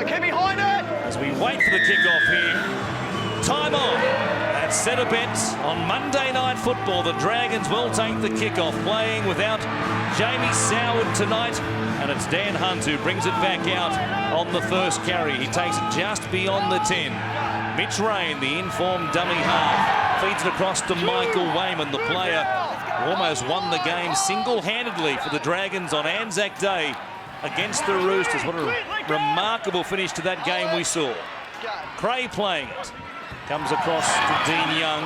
Get behind it! As we wait for the kick-off here. Time on. At Centre Bet on Monday Night Football. The Dragons will take the kick-off, playing without Jamie Soward tonight. And it's Dan Hunt who brings it back out on the first carry. He takes it just beyond the 10. Mitch Rain, the informed dummy half, feeds it across to Michael Wayman, the player who almost won the game single-handedly for the Dragons on Anzac Day against the Roosters. What a remarkable finish to that game we saw. Cray playing it. Comes across to Dean Young.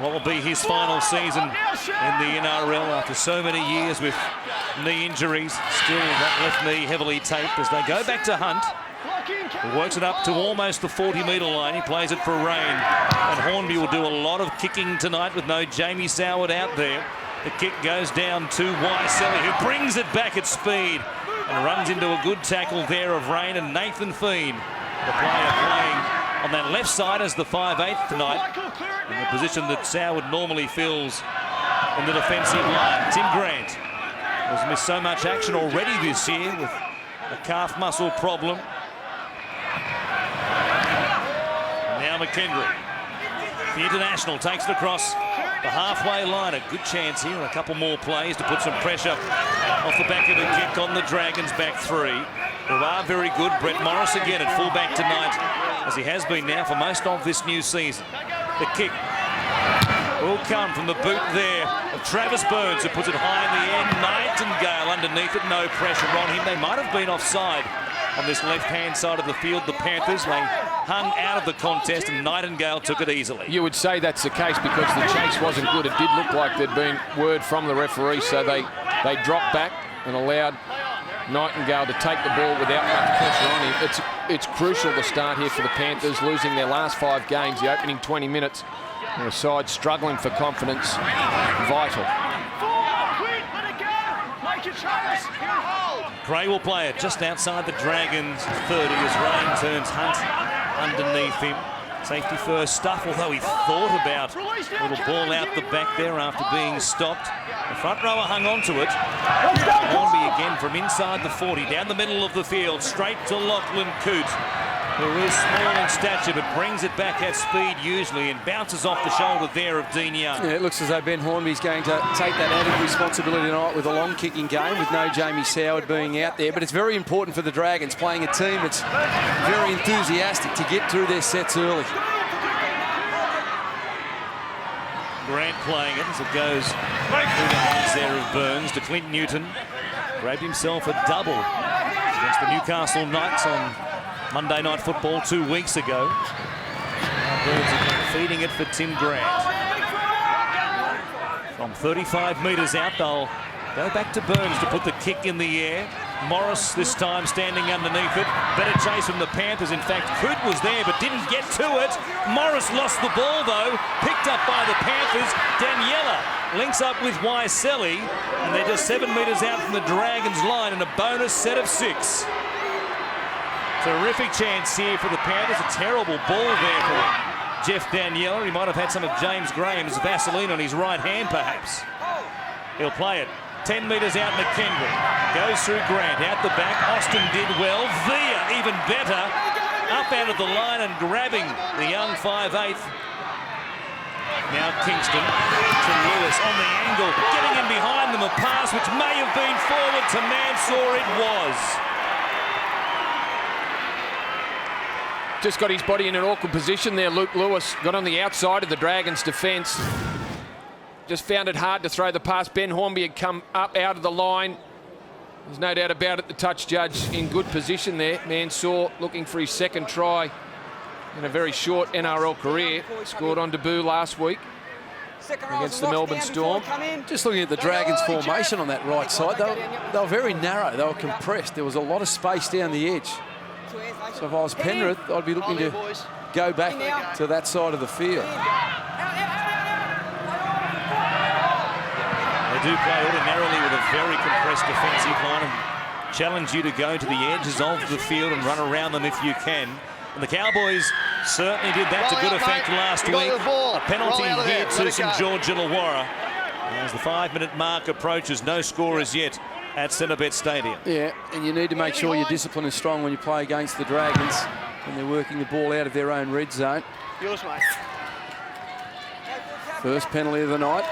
What will be his final season in the NRL after so many years with knee injuries. Still that left knee heavily taped as they go back to Hunt. He works it up to almost the 40-metre line. He plays it for Rain. And Hornby will do a lot of kicking tonight with no Jamie Soward out there. The kick goes down to Waiselli, who brings it back at speed and runs into a good tackle there of Rain and Nathan Fiend, the player playing on that left side as the 5'8" tonight, in the position that Soward normally fills in the defensive line. Tim Grant has missed so much action already this year with a calf muscle problem. Now McKendry, the international, takes it across the halfway line. A good chance here, a couple more plays to put some pressure off the back of the kick on the Dragons' back three, who are very good. Brett Morris again at fullback tonight, as he has been now for most of this new season. The kick will come from the boot there of Travis Burns, who puts it high in the air. Nightingale underneath it, no pressure on him. They might have been offside on this left-hand side of the field. The Panthers, they hung out of the contest and Nightingale took it easily. You would say that's the case because the chase wasn't good. It did look like there'd been word from the referee, so they dropped back and allowed Nightingale to take the ball without much pressure on him. It's crucial to start here for the Panthers, losing their last 5 games, the opening 20 minutes. And a side struggling for confidence, vital. Gray will play it just outside the Dragons 30 as Rain turns Hunt underneath him. Safety first stuff, although he thought about a little ball out the back there after being stopped. The front rower hung on to it. Hornby again from inside the 40, down the middle of the field, straight to Lachlan Coote, who is small in stature but brings it back at speed usually and bounces off the shoulder there of Dean Young. Yeah, it looks as though Ben Hornby's going to take that added responsibility tonight with a long kicking game with no Jamie Soward being out there. But it's very important for the Dragons, playing a team that's very enthusiastic to get through their sets early. Grant playing it as it goes through the hands there of Burns to Clint Newton. Grabbed himself a double against the Newcastle Knights on Monday Night Football 2 weeks ago. Now Burns again feeding it for Tim Grant. From 35 metres out, they'll go back to Burns to put the kick in the air. Morris this time standing underneath it. Better chase from the Panthers. In fact, Coote was there but didn't get to it. Morris lost the ball though. Picked up by the Panthers. Daniela links up with Waiselli, and they're just 7 metres out from the Dragons line in a bonus set of 6. Terrific chance here for the Panthers. A terrible ball there for Jeff Daniela. He might have had some of James Graham's Vaseline on his right hand perhaps. He'll play it 10 metres out. McKendry goes through Grant out the back. Austin did well. Via even better, up out of the line and grabbing the young 5'8". Now Kingston to Lewis on the angle, getting in behind them. A pass which may have been forward to Mansour. It was. Just got his body in an awkward position there. Luke Lewis got on the outside of the Dragons' defence. Just found it hard to throw the pass. Ben Hornby had come up out of the line. There's no doubt about it. The touch judge in good position there. Mansour looking for his second try in a very short NRL career. Scored on debut last week against the Melbourne Storm. Just looking at the Dragons' formation on that right side, they were very narrow. They were compressed. There was a lot of space down the edge. So if I was Penrith, I'd be looking to go back to that side of the field. They do play ordinarily with a very compressed defensive line and challenge you to go to the edges of the field and run around them if you can. And the Cowboys certainly did that to good effect last week. A penalty here to St George Illawarra. As the 5-minute mark approaches, no score as yet at Centrebet Stadium. Yeah, and you need to make sure your discipline is strong when you play against the Dragons and they're working the ball out of their own red zone. Yours, mate. First penalty of the night.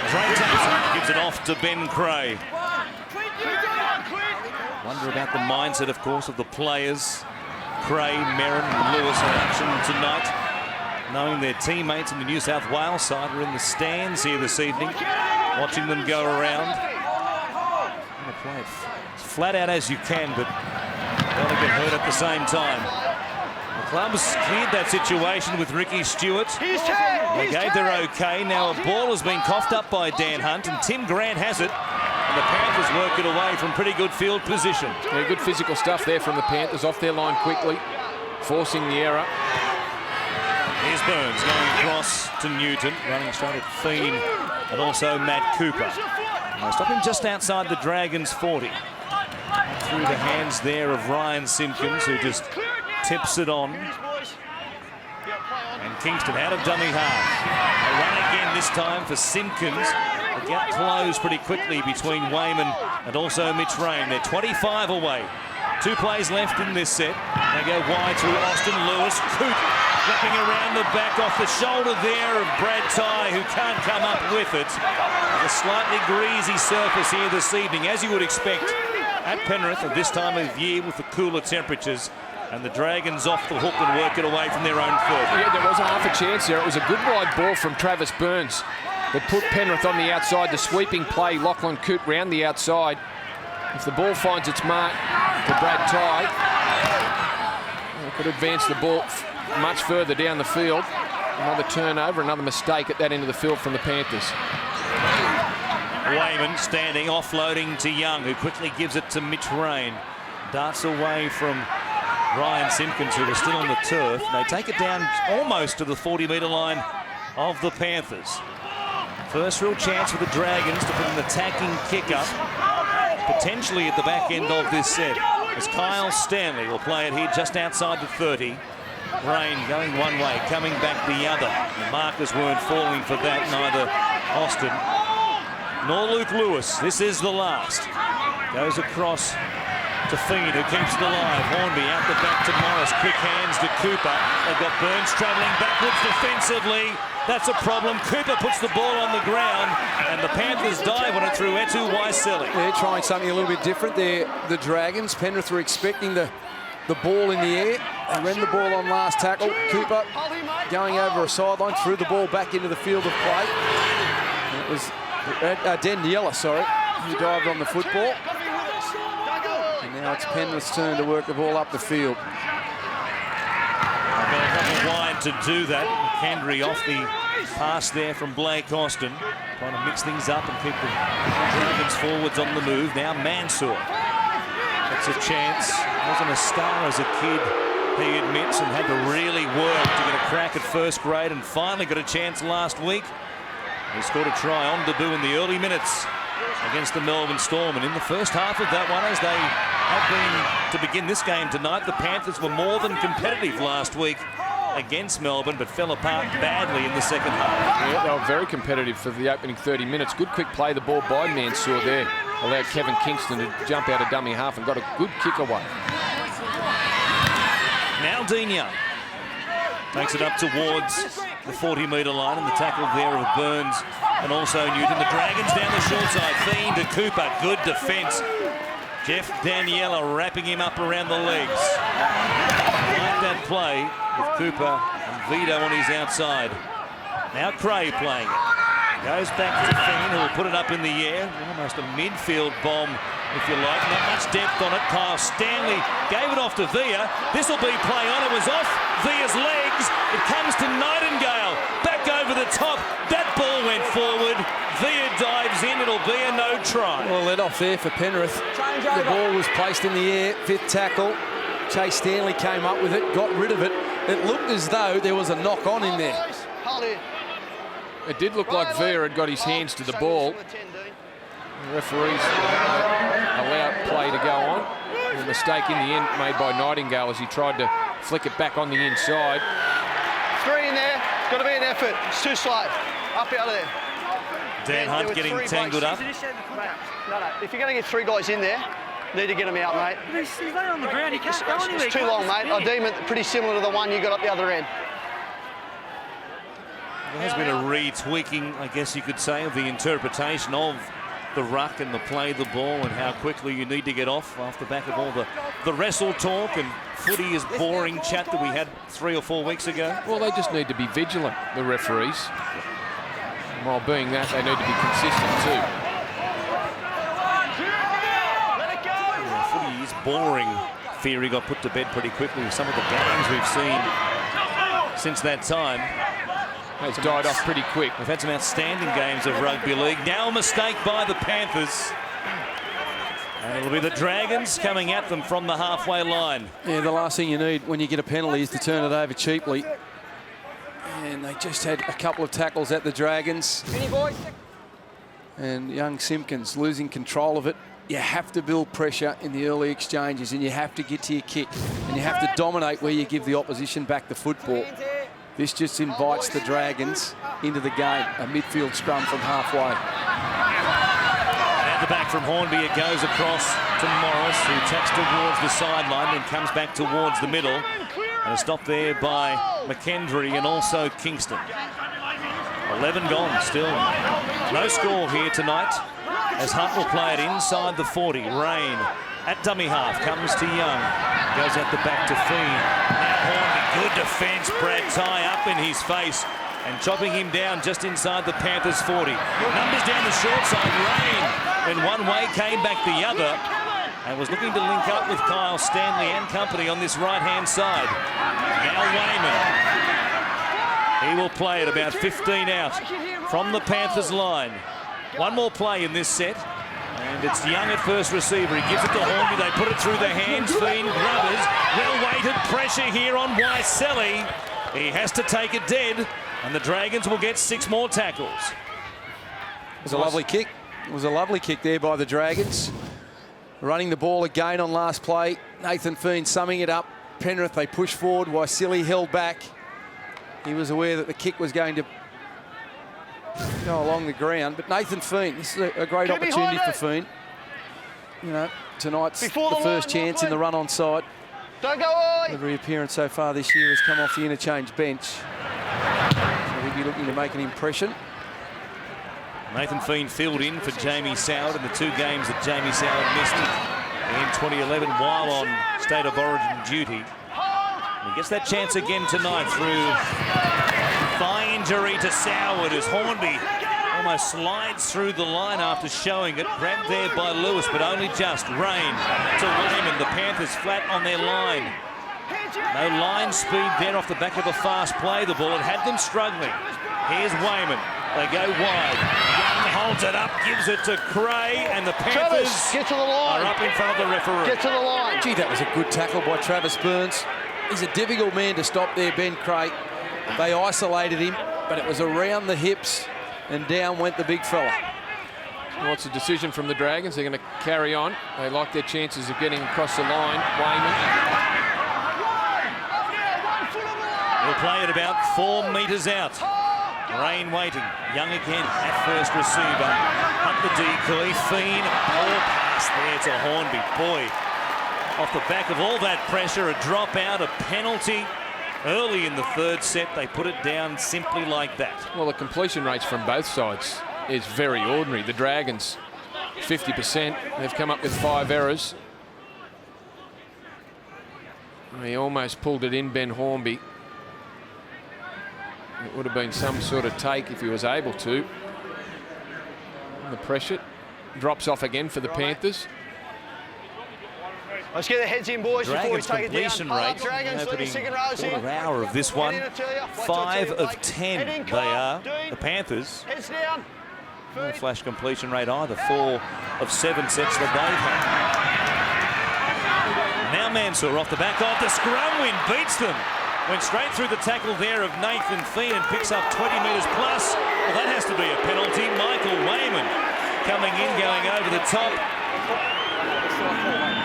Trey Thompson gives it off to Ben Creagh. Wonder about the mindset, of course, of the players. Creagh, Merrin and Lewis in action tonight, knowing their teammates in the New South Wales side are in the stands here this evening, watching them go around. I'm going to play it as flat out as you can, but don't want to get hurt at the same time. The club's cleared that situation with Ricky Stewart. They gave their okay. Now a ball has been coughed up by Dan Hunt, and Tim Grant has it. And the Panthers work it away from pretty good field position. Yeah, good physical stuff there from the Panthers, off their line quickly, forcing the error. Here's Burns going across to Newton, running straight at Fiend and also Matt Cooper. They stop him just outside the Dragons 40. Through the hands there of Ryan Simpkins, who just tips it on. And Kingston out of dummy half. A run again this time for Simpkins. The gap closed pretty quickly between Wayman and also Mitch Rain. They're 25 away. 2 plays left in this set. They go wide through Austin Lewis. Coot wrapping around the back off the shoulder there of Brad Tye, who can't come up with it. A slightly greasy surface here this evening, as you would expect at Penrith at this time of year with the cooler temperatures. And the Dragons off the hook and work it away from their own 30. Yeah, there was a half a chance there. It was a good wide ball from Travis Burns that put Penrith on the outside. The sweeping play, Lachlan Coote round the outside. If the ball finds its mark to Brad Tye, it could advance the ball much further down the field. Another turnover, another mistake at that end of the field from the Panthers. Wayman standing, offloading to Young, who quickly gives it to Mitch Rain. Darts away from Ryan Simpkins, who was still on the turf. They take it down almost to the 40-metre line of the Panthers. First real chance for the Dragons to put an attacking kick up, potentially at the back end of this set, as Kyle Stanley will play it here just outside the 30. Rain going one way, coming back the other. The markers weren't falling for that, neither Austin nor Luke Lewis. This is the last. Goes across to Fiend, who keeps it alive. Hornby out the back to Morris. Quick hands to Cooper. They've got Burns travelling backwards defensively. That's a problem. Cooper puts the ball on the ground, and the Panthers dive on it through Etu Waiselli. They're trying something a little bit different. They're the Dragons. Penrith were expecting the ball in the air. They ran the ball on last tackle. Cooper going over a sideline, threw the ball back into the field of play. And it was Daniela, who dived on the football. And now it's Penrith's turn to work the ball up the field. They've got a couple wide to do that. McKendry off the pass there from Blake Austin, trying to mix things up and keep the Dragons forwards on the move. Now Mansour gets a chance. Wasn't a star as a kid, he admits, and had to really work to get a crack at first grade, and finally got a chance last week. He scored a try on debut in the early minutes against the Melbourne Storm, and in the first half of that one, as they have been to begin this game tonight, the Panthers were more than competitive last week against Melbourne, but fell apart badly in the second half. Yeah, they were very competitive for the opening 30 minutes. Good quick play, the ball by Mansour there. Allowed Kevin Kingston to jump out of dummy half and got a good kick away. Now Dean Young takes it up towards the 40-metre line, and the tackle there of Burns and also Newton. The Dragons down the short side. Fiend to Cooper. Good defence. Jeff Daniela wrapping him up around the legs. Like that play with Cooper and Vito on his outside. Now Creagh playing it. Goes back to Fiend, who will put it up in the air. Almost a midfield bomb, if you like. Not much depth on it. Kyle Stanley gave it off to Villa. This will be play on. It was off Villa's legs. It comes to Nightingale. Back over the top. That ball went forward. Villa dives in. It'll be a no try. Well, let off there for Penrith. The ball was placed in the air. Fifth tackle. Chase Stanley came up with it, got rid of it. It looked as though there was a knock on in there. It did look like Villa had got his hands to the ball. The referees allowed play to go on. A mistake in the end made by Nightingale as he tried to flick it back on the inside. 3 in there. Got to be an effort. It's too slow. Up out of there. Dan Hunt getting tangled up. No. If you're going to get 3 guys in there, need to get them out, mate. He's laying on the ground. He can't go anywhere. It's too long, mate. I deem it pretty similar to the one you got up the other end. There has been a retweaking, I guess you could say, of the interpretation of the ruck and the play of the ball and how quickly you need to get off the back of all the wrestle talk and footy is boring chat that we had 3 or 4 weeks ago. Well, they just need to be vigilant, the referees. And while being that, they need to be consistent too. Yeah, footy is boring. Theory got put to bed pretty quickly with some of the games we've seen since that time. It's died off pretty quick. We've had some outstanding games of rugby league. Now a mistake by the Panthers. And it'll be the Dragons coming at them from the halfway line. Yeah, the last thing you need when you get a penalty is to turn it over cheaply. And they just had a couple of tackles at the Dragons. And young Simpkins losing control of it. You have to build pressure in the early exchanges and you have to get to your kick. And you have to dominate where you give the opposition back the football. This just invites the Dragons into the game. A midfield scrum from halfway. At the back from Hornby, it goes across to Morris, who tacks towards the sideline, then comes back towards the middle. And a stop there by McKendry and also Kingston. 11 gone still. No score here tonight, as Hunt will play it inside the 40. Rain at dummy half, comes to Young. Goes out the back to Feen. Now Hornby, good defence. Brad Tye up in his face and chopping him down just inside the Panthers 40. Numbers down the short side. Rain, when one way, came back the other and was looking to link up with Kyle Stanley and company on this right-hand side. Now Wayman. He will play it about 15 out from the Panthers line. One more play in this set. And it's Young at first receiver. He gives it to Hornby. They put it through the hands. Feen grubbers. Well-weighted pressure here on Waiselli. He has to take it dead. And the Dragons will get 6 more tackles. It was a lovely kick. It was a lovely kick there by the Dragons. Running the ball again on last play. Nathan Feen summing it up. Penrith, they push forward. Waiselli held back. He was aware that the kick was going to go along the ground, but Nathan Feen, this is a great opportunity for Feen. You know, tonight's the first chance in the run on side. Don't go away. Every appearance so far this year has come off the interchange bench. So he'll be looking to make an impression. Nathan Feen filled in for Jamie Soward in the 2 games that Jamie Soward missed in 2011 while on State of Origin duty. And he gets that chance again tonight through thigh injury to Soward as Hornby almost slides through the line after showing it. Grabbed there by Lewis, but only just. Rain to Wayman. The Panthers flat on their line. No line speed there off the back of a fast play. The ball, it had them struggling. Here's Wayman. They go wide. Young holds it up, gives it to Cray, and the Panthers get to the line. are up in front of the referee. Get to the line. Gee, that was a good tackle by Travis Burns. He's a difficult man to stop there, Ben Cray. They isolated him, but it was around the hips, and down went the big fella. Well, it's a decision from the Dragons. They're going to carry on. They like their chances of getting across the line. Wayman. He'll play it about 4 metres out. Rain waiting. Young again at first receiver. Up the decoy. Feen. Poor pass there to Hornby. Boy, off the back of all that pressure, a drop out, a penalty. Early in the 3rd set, they put it down simply like that. Well, the completion rates from both sides is very ordinary. The Dragons, 50%. They've come up with 5 errors. He almost pulled it in, Ben Hornby. It would have been some sort of take if he was able to. And the pressure drops off again for the Panthers. Let's get the heads in, boys, before we take it down. Completion rate, Dragons, opening quarter here. hour of this one. 5 of 10 they are, the Panthers. Heads down. No flash completion rate either. 4 of 7 sets that they've had. Now Mansour off the back of the scrum win, beats them. Went straight through the tackle there of Nathan Feen and picks up 20 metres plus. Well, that has to be a penalty. Michael Wayman coming in, going over the top.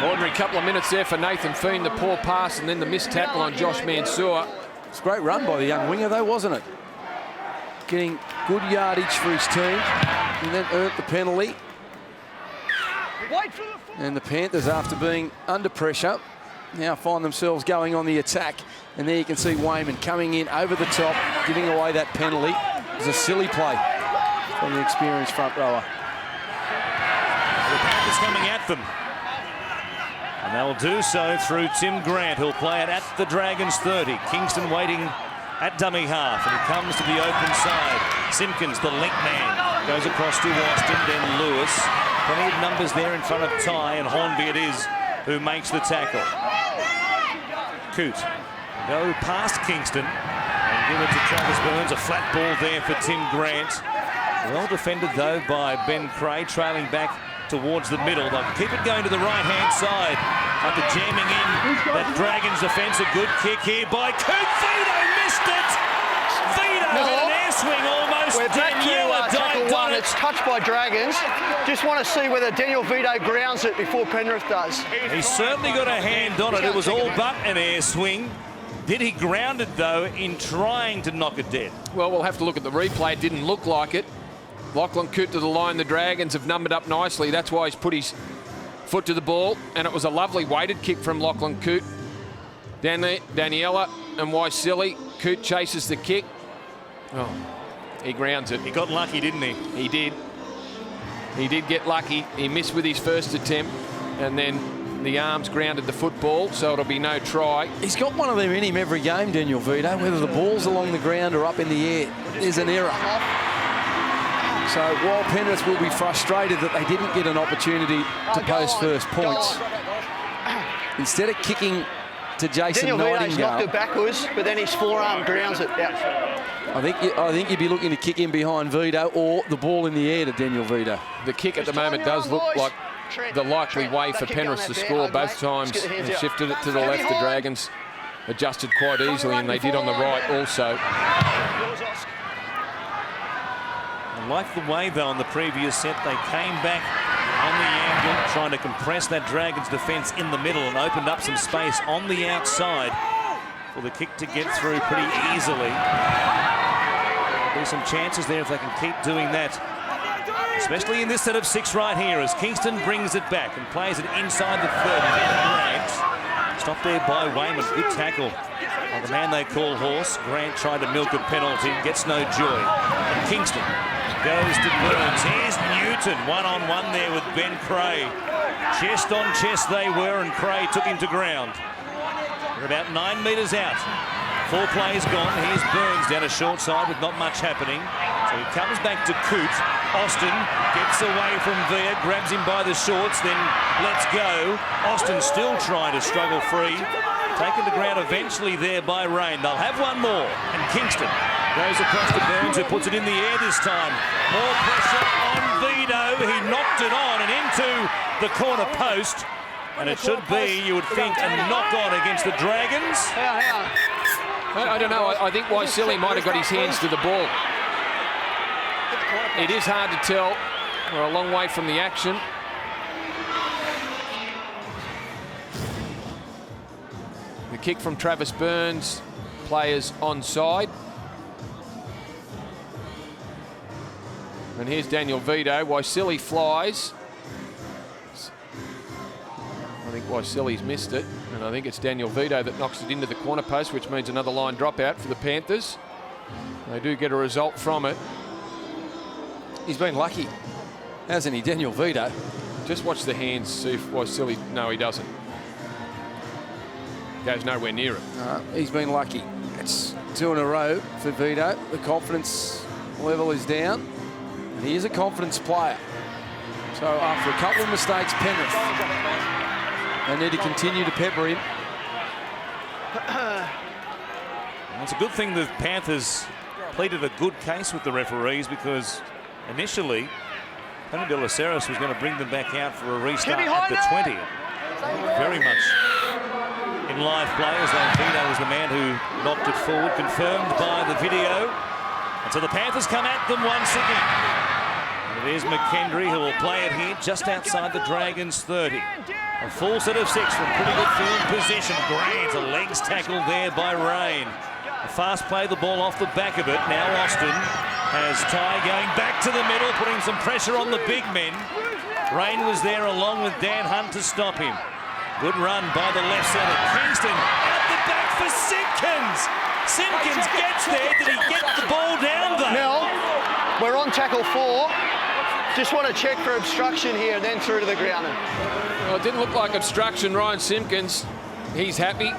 Ordinary couple of minutes there for Nathan Feen, the poor pass and then the missed tackle on Josh Mansour. It's a great run by the young winger though, wasn't it? Getting good yardage for his team. and then earned the penalty. Wait for the And the Panthers, after being under pressure, now find themselves going on the attack. And there you can see Wayman coming in over the top, giving away that penalty. It was a silly play from the experienced front rower. The Panthers coming at them. And they'll do so through Tim Grant, who'll play it at the Dragons 30. Kingston waiting at dummy half, and he comes to the open side. Simpkins, the link man, goes across to Austin, then Lewis. Plenty of numbers there in front of Ty, and Hornby it is who makes the tackle. Coote go past Kingston and give it to Travis Burns. A flat ball there for Tim Grant. Well defended though by Ben Creagh, trailing back towards the middle. They'll keep it going to the right-hand side after jamming in that Dragons defence. A good kick here by Coote. Vito missed it. Vito with an air swing almost. We're back to tackle one. it. It's touched by Dragons. Just want to see whether Daniel Vito grounds it before Penrith does. He certainly got a hand on it. It was all but an air swing. Did he ground it, though, in trying to knock it dead? Well, we'll have to look at the replay. It didn't look like it. Lachlan Coote to the line. The Dragons have numbered up nicely. That's why he's put his foot to the ball. And it was a lovely weighted kick from Lachlan Coote. Daniela and Waisili. Coote chases the kick. Oh, he grounds it. He got lucky, didn't he? He did. He did get lucky. He missed with his first attempt. And then the arms grounded the football, so it'll be no try. He's got one of them in him every game, Daniel Vito, whether the ball's along the ground or up in the air. There's an error. So while Penrith will be frustrated that they didn't get an opportunity to post first points, instead of kicking to Jason Daniel Vito's knocked Nightingale, it backwards, but then his forearm grounds it out. I think you'd be looking to kick in behind Vito or the ball in the air to Daniel Vito. The kick at the moment does look like the likely way for Penrith to score. Both times they shifted it to the left. The Dragons adjusted quite easily, and they did on the right also. I like the way, though, on the previous set, they came back on the angle, trying to compress that Dragons defence in the middle and opened up some space on the outside for the kick to get through pretty easily. There'll be some chances there if they can keep doing that, especially in this set of 6 right here as Kingston brings it back and plays it inside the 30. Stopped there by Wayman. Good tackle by the man they call Horse. Grant tried to milk a penalty, gets no joy. And Kingston goes to Burns. Here's Newton, one-on-one there with Ben Creagh. Chest on chest they were, and Creagh took him to ground. They're about 9 metres out. 4 plays gone. Here's Burns down a short side with not much happening. So he comes back to Coote. Austin gets away from Villa, grabs him by the shorts, then lets go. Austin still trying to struggle free. Taken to ground eventually there by Rain. They'll have one more. And Kingston goes across to Burns, who puts it in the air this time. More pressure on Vito. He knocked it on and into the corner post. And it should be, you would think, a knock-on against the Dragons. I don't know. I think Waisili might have got his hands to the ball. It is hard to tell. We're a long way from the action. The kick from Travis Burns, players onside. And here's Daniel Vito. Waisili flies. I think Waisili's missed it, and I think it's Daniel Vito that knocks it into the corner post, which means another line dropout for the Panthers. They do get a result from it. He's been lucky, hasn't he, Daniel Vito? Just watch the hands, see if Waisili... No, he doesn't. Goes nowhere near it. He's been lucky. It's 2 in a row for Vito. The confidence level is down, and he is a confidence player. So after a couple of mistakes, Penrith, they need to continue to pepper him. Well, it's a good thing the Panthers pleaded a good case with the referees, because initially Tony De Los Angeles was going to bring them back out for a restart at the 20. Very much in live play, as though Vito was the man who knocked it forward, confirmed by the video. And so the Panthers come at them once again. And there's McKendry, who will play it here just outside the Dragons 30. A full set of 6 from pretty good field position. Grant, a legs tackle there by Rain. A fast play, the ball off the back of it. Now Austin As Ty going back to the middle, putting some pressure on the big men. Rain was there along with Dan Hunt to stop him. Good run by the left centre. Kingston out the back for Simpkins. Simpkins gets there. Did he get the ball down though? Mel, we're on tackle 4. Just want to check for obstruction here and then through to the ground. Well, it didn't look like obstruction. Ryan Simpkins, he's happy.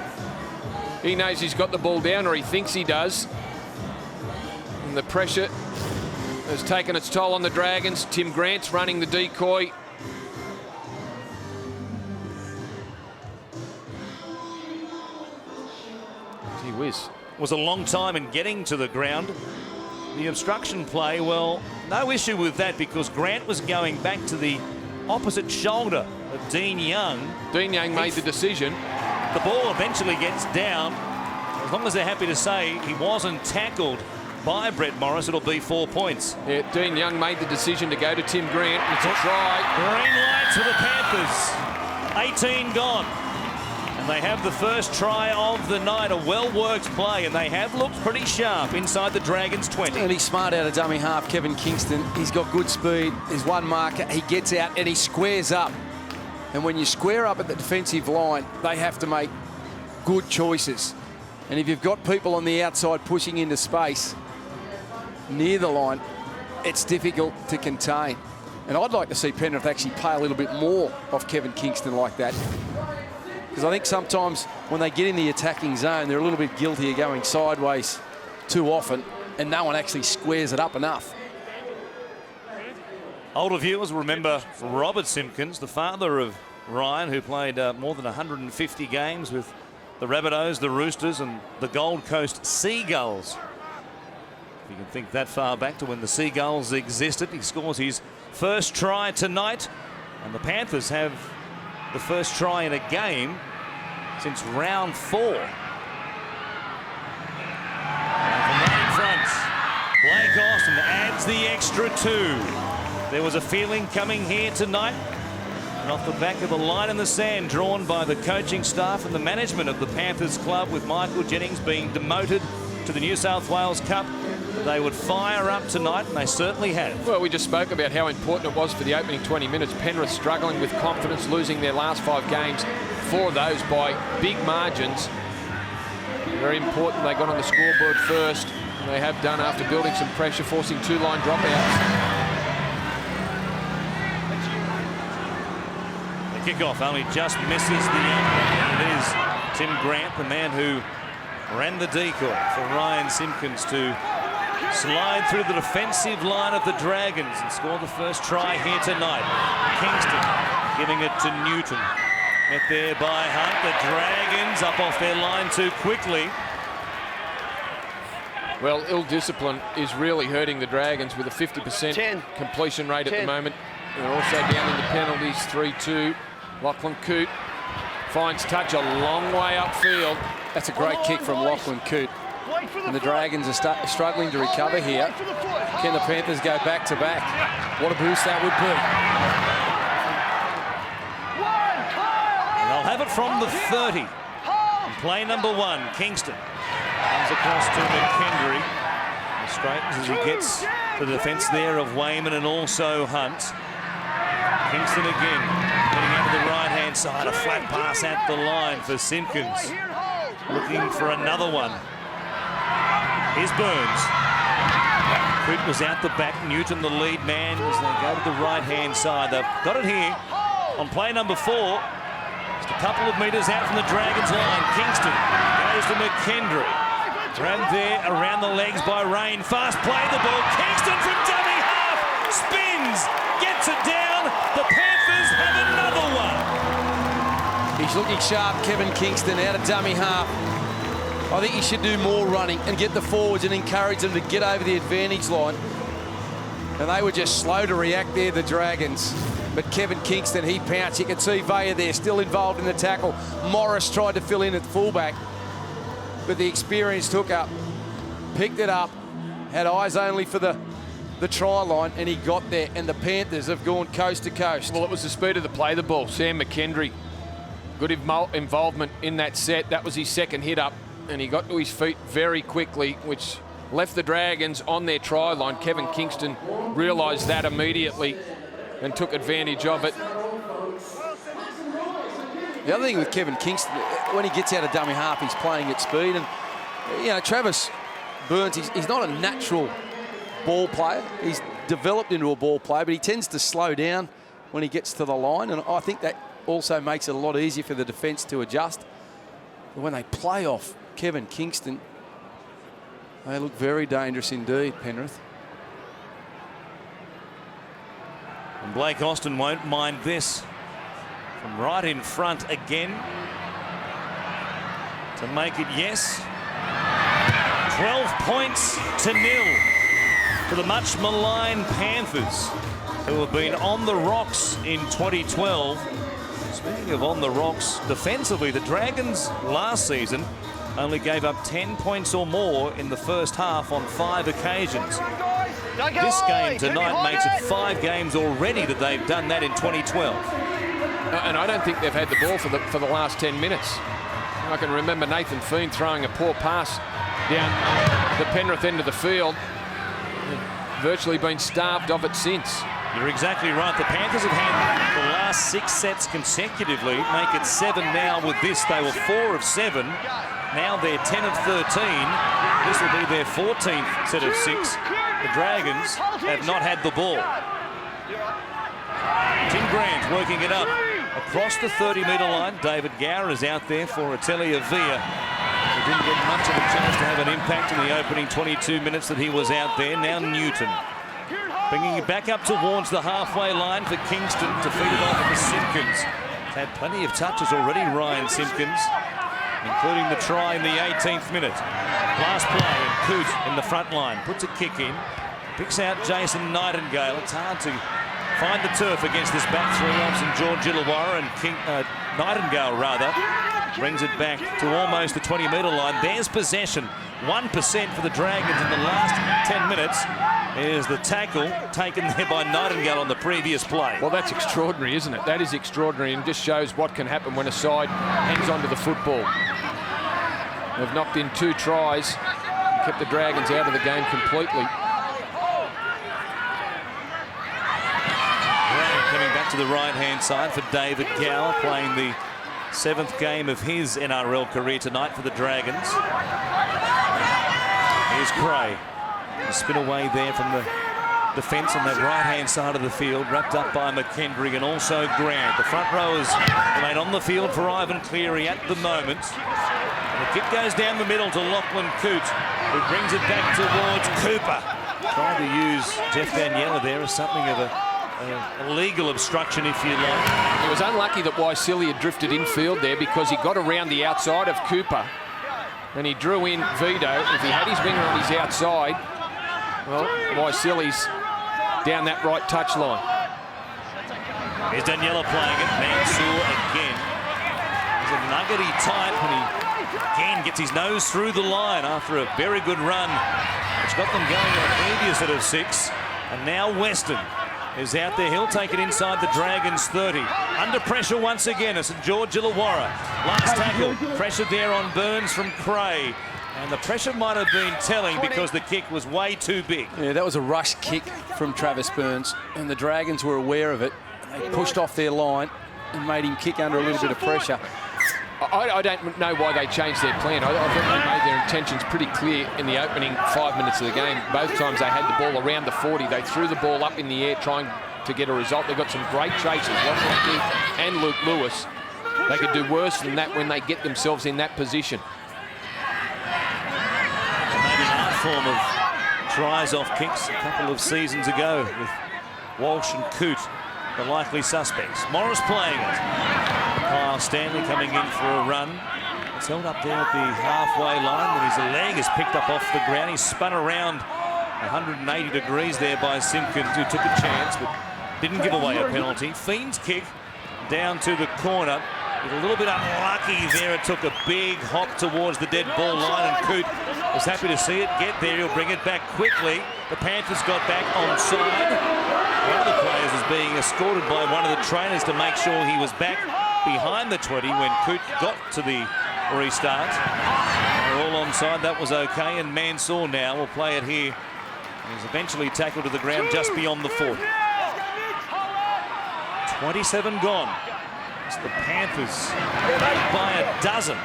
He knows he's got the ball down, or he thinks he does. And the pressure has taken its toll on the Dragons. Tim Grant's running the decoy. Gee whiz. Was a long time in getting to the ground. The obstruction play, well, no issue with that because Grant was going back to the opposite shoulder of Dean Young. Dean Young made the decision. The ball eventually gets down. As long as they're happy to say he wasn't tackled by Brett Morris, it'll be 4 points. Yeah, Dean Young made the decision to go to Tim Grant. It's a try. Green light to the Panthers. 18 gone. And they have the first try of the night. A well-worked play, and they have looked pretty sharp inside the Dragons' 20. And he's smart out of dummy half, Kevin Kingston. He's got good speed. There's one marker. He gets out and he squares up. And when you square up at the defensive line, they have to make good choices. And if you've got people on the outside pushing into space near the line, it's difficult to contain. And I'd like to see Penrith actually pay a little bit more off Kevin Kingston like that. Because I think sometimes when they get in the attacking zone, they're a little bit guilty of going sideways too often, and no one actually squares it up enough. Older viewers remember Robert Simpkins, the father of Ryan, who played more than 150 games with the Rabbitohs, the Roosters and the Gold Coast Seagulls. If you can think that far back to when the Seagulls existed. He scores his first try tonight, and the Panthers have the first try in a game since round 4. And from right in front, Blake Austin adds the extra 2. There was a feeling coming here tonight, and off the back of the line in the sand drawn by the coaching staff and the management of the Panthers club, with Michael Jennings being demoted to the New South Wales Cup, they would fire up tonight, and they certainly have. Well, we just spoke about how important it was for the opening 20 minutes. Penrith struggling with confidence, losing their last 5 games, 4 of those by big margins. Very important they got on the scoreboard first, and they have done after building some pressure, forcing 2 line dropouts. The kickoff only just misses the end. It is Tim Grant, the man who ran the decoy for Ryan Simpkins to slide through the defensive line of the Dragons and score the first try here tonight. Kingston giving it to Newton. Met there by Hunt. The Dragons up off their line too quickly. Well, ill discipline is really hurting the Dragons with a 50% completion rate at the moment. They're also down in the penalties, 3-2. Lachlan Coote finds touch a long way upfield. That's a great kick from Lachlan Coote. And the Dragons are struggling to recover here. Can the Panthers go back to back? What a boost that would be. And they'll have it from the 30. And play number 1, Kingston. Comes across to McKendry. He straightens as he gets to the defence there of Wayman and also Hunt. Kingston again, getting out to the right-hand side. A flat pass at the line for Simpkins. Looking for another one. Here's Burns. Coote was out the back. Newton, the lead man, as they go to the right-hand side. They've got it here on play number 4. Just a couple of metres out from the Dragons' line. Kingston goes to McKendry. Grabbed there around the legs by Rain. Fast play the ball. Kingston from dummy half. Spins. Gets it down. The Panthers have another one. He's looking sharp, Kevin Kingston, out of dummy half. I think he should do more running and get the forwards and encourage them to get over the advantage line. And they were just slow to react there, the Dragons. But Kevin Kingston, he pounced. You can see Vaya there, still involved in the tackle. Morris tried to fill in at fullback, but the experienced hooker picked it up, had eyes only for the try line, and he got there. And the Panthers have gone coast to coast. Well, it was the speed of the play, the ball. Sam McKendry, good involvement in that set. That was his second hit up, and he got to his feet very quickly, which left the Dragons on their try line. Kevin Kingston realised that immediately and took advantage of it. The other thing with Kevin Kingston, when he gets out of dummy half, he's playing at speed. And, you know, Travis Burns, he's not a natural ball player. He's developed into a ball player, but he tends to slow down when he gets to the line. And I think that also makes it a lot easier for the defence to adjust. But when they play off Kevin Kingston, they look very dangerous indeed, Penrith. And Blake Austin won't mind this. From right in front again to make it yes. 12 points to 0 for the much maligned Panthers, who have been on the rocks in 2012. Speaking of on the rocks, defensively, the Dragons last season only gave up 10 points or more in the first half on 5 occasions. This game tonight makes it 5 games already that they've done that in 2012. And I don't think they've had the ball for the last 10 minutes. I can remember Nathan Fein throwing a poor pass down the Penrith end of the field. Virtually been starved of it since. You're exactly right. The Panthers have had the last 6 sets consecutively. Make it 7 now with this. They were 4 of 7. Now they're 10 of 13. This will be their 14th set of 6. The Dragons have not had the ball. Tim Grant working it up across the 30-metre line. David Gower is out there for Atelia Villa. He didn't get much of a chance to have an impact in the opening 22 minutes that he was out there. Now Newton bringing it back up towards the halfway line for Kingston to feed it off to Simpkins. He's had plenty of touches already, Ryan Simpkins, including the try in the 18th minute. Last play, and Coote in the front line puts a kick in, picks out Jason Nightingale. It's hard to find the turf against this back three of St George Illawarra, and Nightingale rather brings it back to almost the 20-metre line. There's possession, 1% for the Dragons in the last 10 minutes. Is the tackle taken there by Nightingale on the previous play. Well, that's extraordinary, isn't it? That is extraordinary, and just shows what can happen when a side hangs on to the football. They've knocked in 2 tries and kept the Dragons out of the game completely. Coming back to the right-hand side for David Gower, playing the 7th game of his NRL career tonight for the Dragons. Here's Cray. A spin away there from the defence on that right-hand side of the field, wrapped up by McKendry and also Grant. The front rowers remain on the field for Ivan Cleary at the moment. And the kick goes down the middle to Lachlan Coote, who brings it back towards Cooper. Trying to use Jeff Daniela there as something of a legal obstruction, if you like. It was unlucky that Waisili had drifted infield there, because he got around the outside of Cooper and he drew in Vito. If he had his winger on his outside, well, Waisili's down that right touch line. Here's Daniela playing it. Mansour again. He's a nuggety type, and he again gets his nose through the line after a very good run, which got them going in a previous set of 6. And now Weston is out there. He'll take it inside the Dragons 30. Under pressure once again as St George Illawarra. Last tackle. Pressure there on Burns from Cray. And the pressure might have been telling because the kick was way too big. Yeah, that was a rush kick from Travis Burns, and the Dragons were aware of it. They pushed off their line and made him kick under a little bit of pressure. I don't know why they changed their plan. I think they made their intentions pretty clear in the opening 5 minutes of the game. Both times they had the ball around the 40. They threw the ball up in the air trying to get a result. They got some great chases, Lachlan and Luke Lewis. They could do worse than that when they get themselves in that position. Maybe an art form of tries off kicks a couple of seasons ago with Walsh and Coote, the likely suspects. Morris playing it. Kyle Stanley coming in for a run. It's held up there at the halfway line, but his leg is picked up off the ground. He's spun around 180 degrees there by Simpkins, who took a chance but didn't give away a penalty. Fiend's kick down to the corner. He's a little bit unlucky there. It took a big hop towards the dead ball line, and Coote was happy to see it get there. He'll bring it back quickly. The Panthers got back onside. One of the players was being escorted by one of the trainers to make sure he was back behind the 20 when Coote got to the restart. They're all onside. That was okay. And Mansour now will play it here. He's eventually tackled to the ground just beyond the 40. 27 gone. It's the Panthers by a dozen.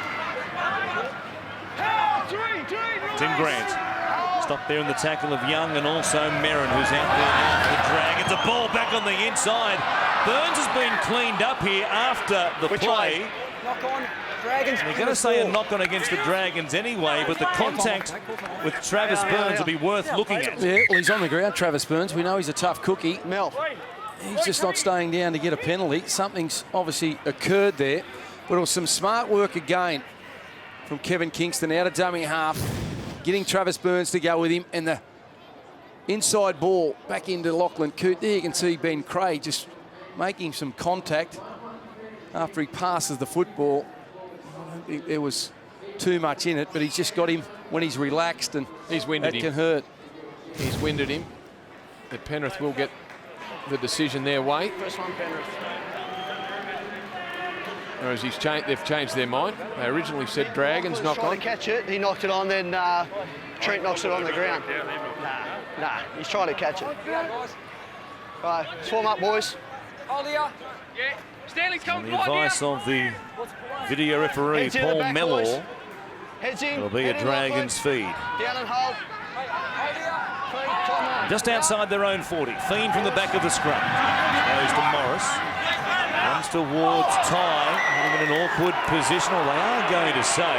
Tim Grant stopped there in the tackle of Young and also Merrin, who's out there now for the Dragons. A ball back on the inside. Burns has been cleaned up here after the play. Knock on, Dragons. They're going to say a knock on against the Dragons anyway, but the contact with Travis Burns will be worth looking at. Yeah, well, he's on the ground, Travis Burns. We know he's a tough cookie. Mel. He's just not staying down to get a penalty. Something's obviously occurred there, but it was some smart work again from Kevin Kingston out of dummy half, getting Travis Burns to go with him, and the inside ball back into Lachlan Coote. There you can see Ben Craig just making some contact after he passes the football. I don't think there was too much in it, but he's just got him when he's relaxed, and He's winded that him. can hurt. He's winded him. But Penrith will get the decision their way. First one, Penrith. Whereas they've changed their mind. They originally said Dragons knock Trying on. to catch it. He knocked it on, then Trent knocks it on the ground. Nah, he's trying to catch it. Right, swarm up, boys. Hold here. Yeah. Stanley's On coming. the advice of the video referee, Heads in the Paul back, Mellor, boys. Heads in. it'll be a head in, Dragons feed. Down and hold. Just outside their own 40. Fiend from the back of the scrum. Goes to Morris. Runs towards Ty. In an awkward position. Or they are going to say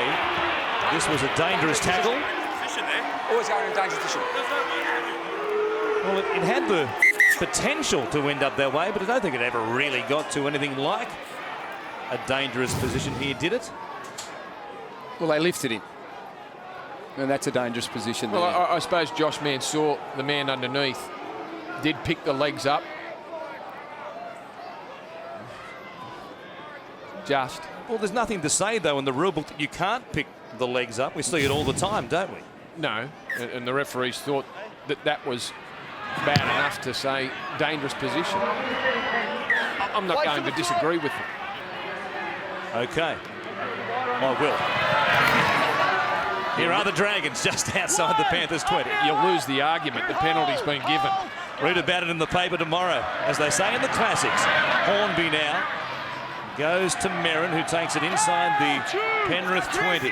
this was a dangerous tackle. Always going in danger position. Well, it had the potential to end up that way, but I don't think it ever really got to anything like a dangerous position here, did it? Well, they lifted him, and that's a dangerous position there. Well, I suppose Josh Mansour, the man underneath, did pick the legs up. Just. Well, there's nothing to say, though, in the rule book that you can't pick the legs up. We see it all the time, don't we? No, and the referees thought that that was bad enough to say dangerous position. I'm not going to disagree with them. Okay. I will. Here are the Dragons just outside the Panthers 20. You'll lose the argument. The penalty's been given. Read about it in the paper tomorrow, as they say in the classics. Hornby now goes to Merrin, who takes it inside the Penrith 20.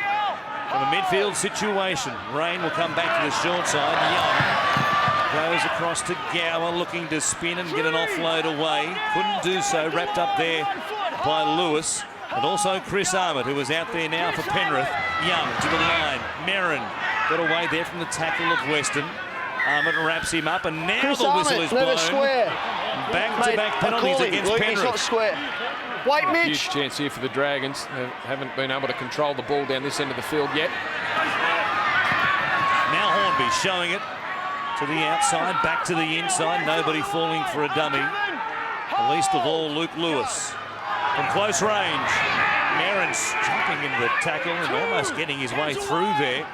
From a midfield situation, Rain will come back to the short side. Young goes across to Gower, looking to spin and get an offload away. Couldn't do so, wrapped up there by Lewis. And also Chris Armott, who is out there now for Penrith. Young to the line. Merrin got away there from the tackle of Weston. Armott wraps him up, and now Chris the whistle Armott, is never blown. square. Back-to-back penalties against Luke, Penrith. he's not square. Wait, Huge Mitch. chance here for the Dragons. They haven't been able to control the ball down this end of the field yet. Now Hornby showing it to the outside, back to the inside. Nobody falling for a dummy. Least of all, Luke Lewis. From close range, Merrin's jumping in the tackle and almost getting his way through there.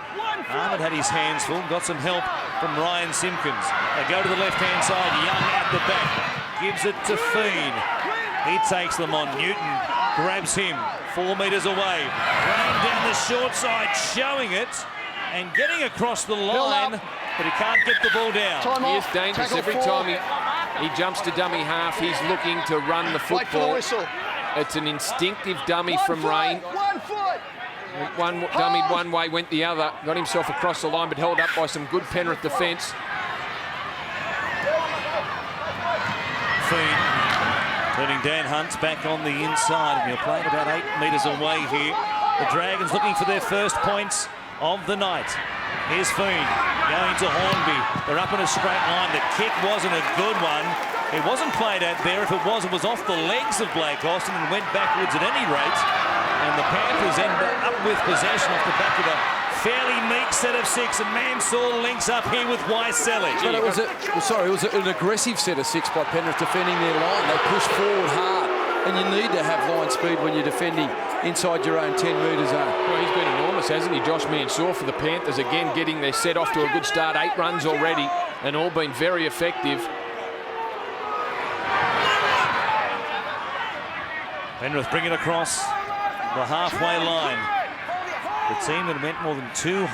Armott had his hands full, got some help from Ryan Simpkins. They go to the left-hand side, Young at the back, gives it to Fiend. He takes them on. Newton grabs him 4 metres away. Running down the short side, showing it and getting across the line, but he can't get the ball down. Time He is off. dangerous. Tackle Every four. time he jumps to dummy half, he's looking to run the Wait for the football. whistle. It's an instinctive dummy from foot, Rain. 1 foot. One dummied one way, went the other. Got himself across the line, but held up by some good Penrith defence. Fiend turning Dan Hunt's back on the inside, and he'll play it about 8 metres away here. The Dragons looking for their first points of the night. Here's Fiend going to Hornby. They're up in a straight line. The kick wasn't a good one. It wasn't played out there. If it was off the legs of Blake Austin and went backwards at any rate. And the Panthers end up with possession off the back of a fairly meek set of 6. And Mansour links up here with Waiselli. But it was an aggressive set of 6 by Penrith defending their line. They pushed forward hard, and you need to have line speed when you're defending inside your own 10-metre zone. Well, he's been enormous, hasn't he? Josh Mansour for the Panthers, again getting their set off to a good start. 8 runs already, and all been very effective. Penrith bring it across the halfway line. The team that meant more than 200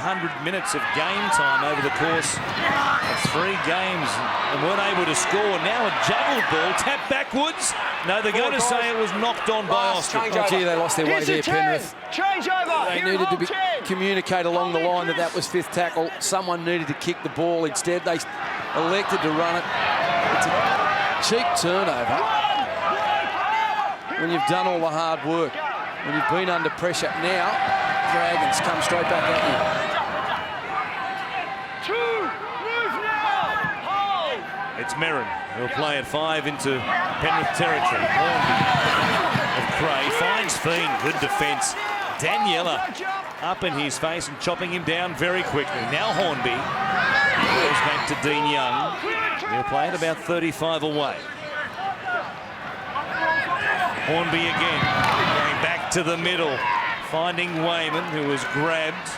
minutes of game time over the course of 3 games and weren't able to score. Now a juggled ball, tapped backwards. No, they're going to say it was knocked on by Austria. Oh, gee, they lost their way there, Penrith. Change over. They needed to communicate along the line that was 5th tackle. Someone needed to kick the ball. Instead, they elected to run it. It's a cheap turnover when you've done all the hard work, when you've been under pressure. Now, Dragons come straight back at Move now. It's Merrin who'll play at 5 into Penrith territory. Hornby of Cray finds Fiend. Good defence. Daniela up in his face and chopping him down very quickly. Now Hornby goes back to Dean Young. He'll play at about 35 away. Hornby again, going back to the middle, finding Wayman, who was grabbed.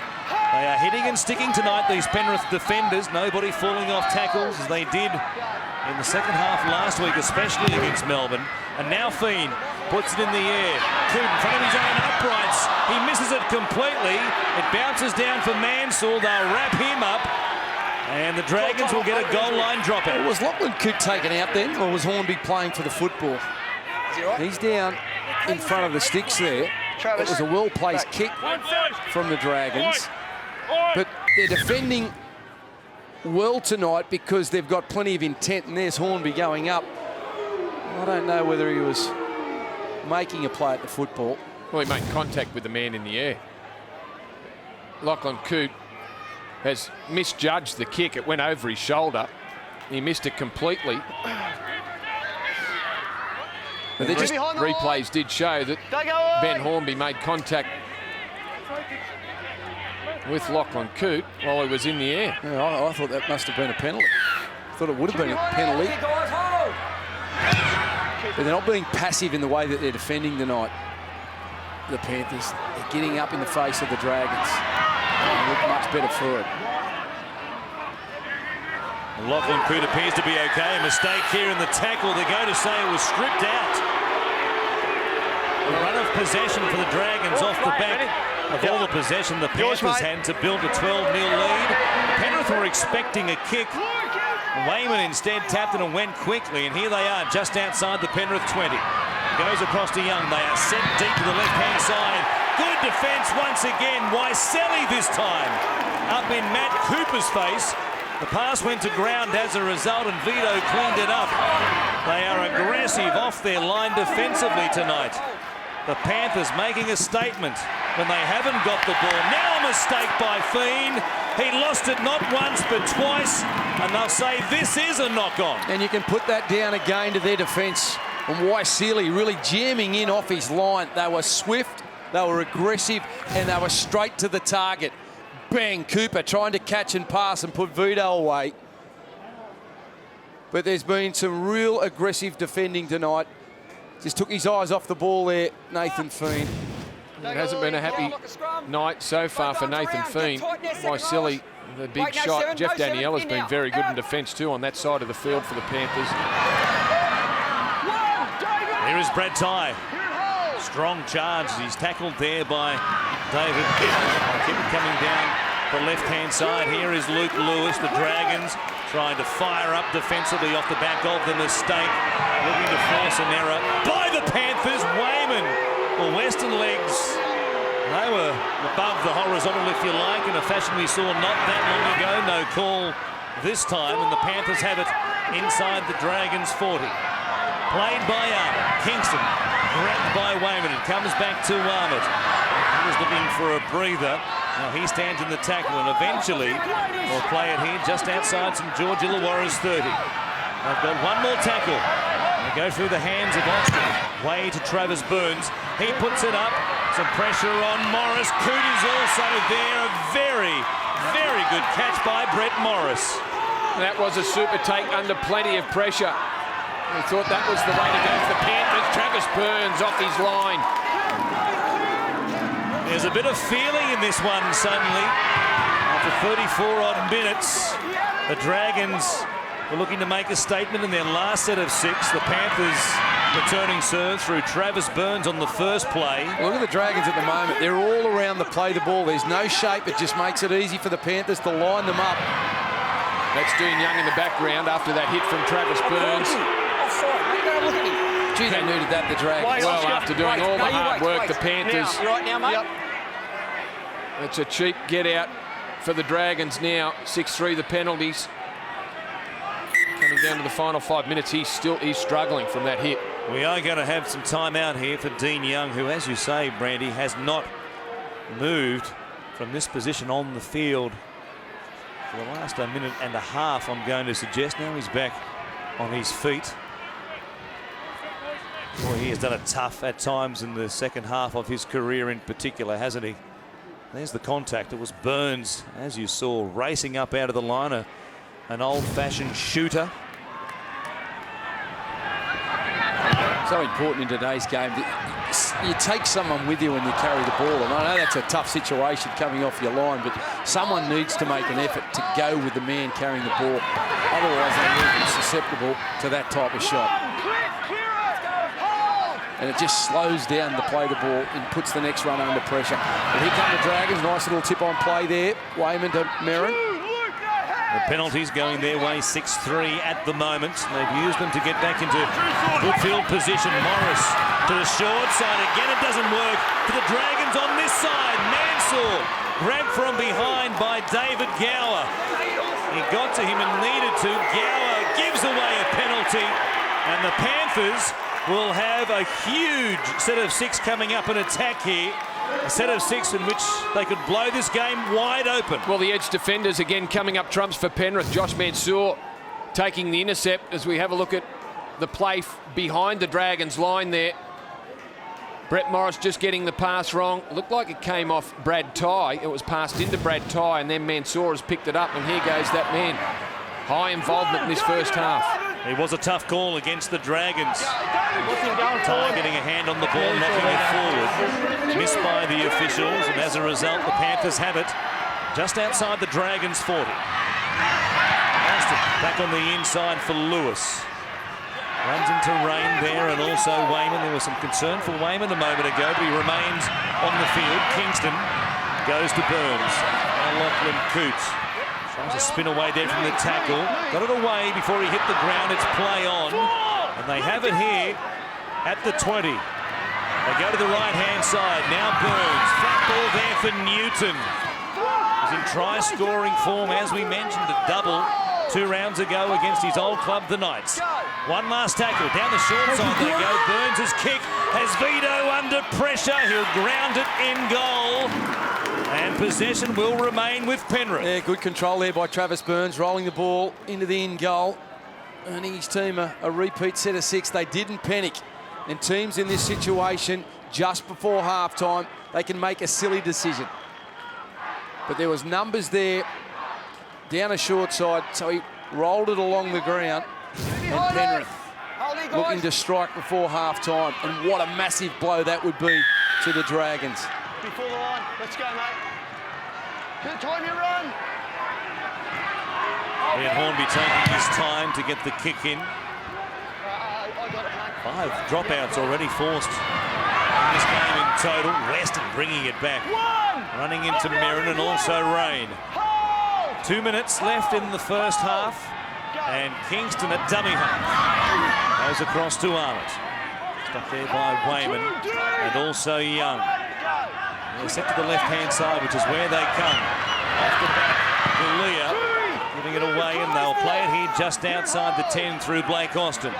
They are hitting and sticking tonight, these Penrith defenders. Nobody falling off tackles as they did in the second half last week, especially against Melbourne. And now Fiend puts it in the air. Coote in front of his own uprights. He misses it completely. It bounces down for Mansell. They'll wrap him up. And the Dragons will get a goal line dropout. Was Lachlan Coote taken out then, or was Hornby playing for the football? He's down in front of the sticks there. It was a well-placed kick from the Dragons. But they're defending well tonight because they've got plenty of intent, and there's Hornby going up. I don't know whether he was making a play at the football. Well, he made contact with the man in the air. Lachlan Coote has misjudged the kick. It went over his shoulder. He missed it completely. But replays did show that Ben Hornby made contact with Lachlan Coote while he was in the air. Yeah, I thought that must have been a penalty. I thought it would have been a penalty. But they're not being passive in the way that they're defending tonight. The Panthers, they're getting up in the face of the Dragons. They look much better for it. Lachlan Coote appears to be okay. A mistake here in the tackle. They're going to say it was stripped out. A run of possession for the Dragons off the back of all the possession the Panthers had to build a 12-0 lead. Penrith were expecting a kick. Wayman instead tapped it and went quickly, and here they are just outside the Penrith 20. Goes across to Young. They are set deep to the left-hand side. Good defence once again. Waiselli this time. Up in Matt Cooper's face. The pass went to ground as a result, and Vito cleaned it up. They are aggressive off their line defensively tonight. The Panthers making a statement when they haven't got the ball. Now a mistake by Fiend. He lost it not once but twice, and they'll say this is a knock-on. And you can put that down again to their defence. And Waiselli really jamming in off his line. They were swift, they were aggressive, and they were straight to the target. Bang, Cooper trying to catch and pass and put Vito away. But there's been some real aggressive defending tonight. Just took his eyes off the ball there, Nathan Fiend. It hasn't been a happy night so far for Nathan Fiend. Waiselli, the big shot. Jeff Daniela's been very good in defence too on that side of the field for the Panthers. Here is Brad Tye. Strong charge. He's tackled there by David. Keep it coming down the left-hand side. Here is Luke Lewis. The Dragons trying to fire up defensively off the back of the mistake. Looking to force an error by the Panthers. Wayman. Well, Western legs, they were above the horizontal, if you like, in a fashion we saw not that long ago. No call this time, and the Panthers have it inside the Dragons' 40. Played by Kingston, grabbed by Wayman. It comes back to Armit. He was looking for a breather. Now he stands in the tackle, and eventually will play it here just outside St George Illawarra's 30. They've got one more tackle. They go through the hands of Austin. Way to Travis Burns. He puts it up. Some pressure on Morris. Coote is also there. A very, very good catch by Brett Morris. That was a super take under plenty of pressure. We thought that was the way to go for the Panthers. Travis Burns off his line. There's a bit of feeling in this one suddenly. After 34-odd minutes, the Dragons were looking to make a statement in their last set of 6. The Panthers Returning serve through Travis Burns on the first play. Look at the Dragons at the moment. They're all around the play the ball. There's no shape. It just makes it easy for the Panthers to line them up. That's Dean Young in the background after that hit from Travis Burns. Gee, they needed that, the Dragons. Well, after doing all the hard work, the Panthers. You right now, mate? Yep. It's a cheap get out for the Dragons now. 6-3 the penalties. Coming down to the final 5 minutes, he's struggling from that hit. We are going to have some time out here for Dean Young, who, as you say, Brandy, has not moved from this position on the field for the last minute and a half, I'm going to suggest. Now he's back on his feet. Boy, he has done it tough at times in the second half of his career in particular, hasn't he? There's the contact. It was Burns, as you saw, racing up out of the line, an old-fashioned shooter. So important in today's game that you take someone with you when you carry the ball. And I know that's a tough situation coming off your line, but someone needs to make an effort to go with the man carrying the ball. Otherwise, they will be susceptible to that type of shot. And it just slows down the play the ball and puts the next runner under pressure. But here come the Dragons. Nice little tip on play there. Wayman to Merrin. The penalties going their way, 6-3 at the moment. They've used them to get back into good field position. Morris to the short side. Again, it doesn't work for the Dragons on this side. Mansour grabbed from behind by David Gower. He got to him and needed to. Gower gives away a penalty. And the Panthers will have a huge set of 6 coming up in attack here. A set of 6 in which they could blow this game wide open. Well, the edge defenders again coming up trumps for Penrith. Josh Mansour taking the intercept as we have a look at the play behind the Dragons line there. Brett Morris just getting the pass wrong. Looked like it came off Brad Tye. It was passed into Brad Tye, and then Mansour has picked it up, and here goes that man. High involvement in this first half. It was a tough call against the Dragons. Tye getting a hand on the ball, knocking it forward. Missed by the officials, and as a result, the Panthers have it just outside the Dragons' 40. Austin back on the inside for Lewis. Runs into Rain there, and also Wayman. There was some concern for Wayman a moment ago, but he remains on the field. Kingston goes to Burns. Now Lachlan Coots tries to spin away there from the tackle. Got it away before he hit the ground. It's play on. And they have it here at the 20. They go to the right-hand side. Now Burns. Flat ball there for Newton. He's in try-scoring form, as we mentioned, a double 2 rounds ago against his old club, the Knights. One last tackle. Down the short side they go. Burns' kick has Vito under pressure. He'll ground it in goal. And possession will remain with Penrith. Yeah, good control there by Travis Burns, rolling the ball into the in goal, earning his team a repeat set of 6. They didn't panic. And teams in this situation, just before halftime, they can make a silly decision. But there was numbers there down a short side, so he rolled it along the ground. And Penrith looking to strike before halftime. And what a massive blow that would be to the Dragons. Before the line. Let's go, mate. Good time you run. Ian Hornby taking his time to get the kick in. I got it, mate. 5 dropouts already forced in this game in total. Weston bringing it back. Running into Merrin and also Rain. 2 minutes left in the first half. And Kingston at dummy half. Goes across to Arnott. Stuck there by Wayman and also Young. They're set to the left-hand side, which is where they come. Off the back, Galea giving it away, and they'll play it here just outside the 10 through Blake Austin.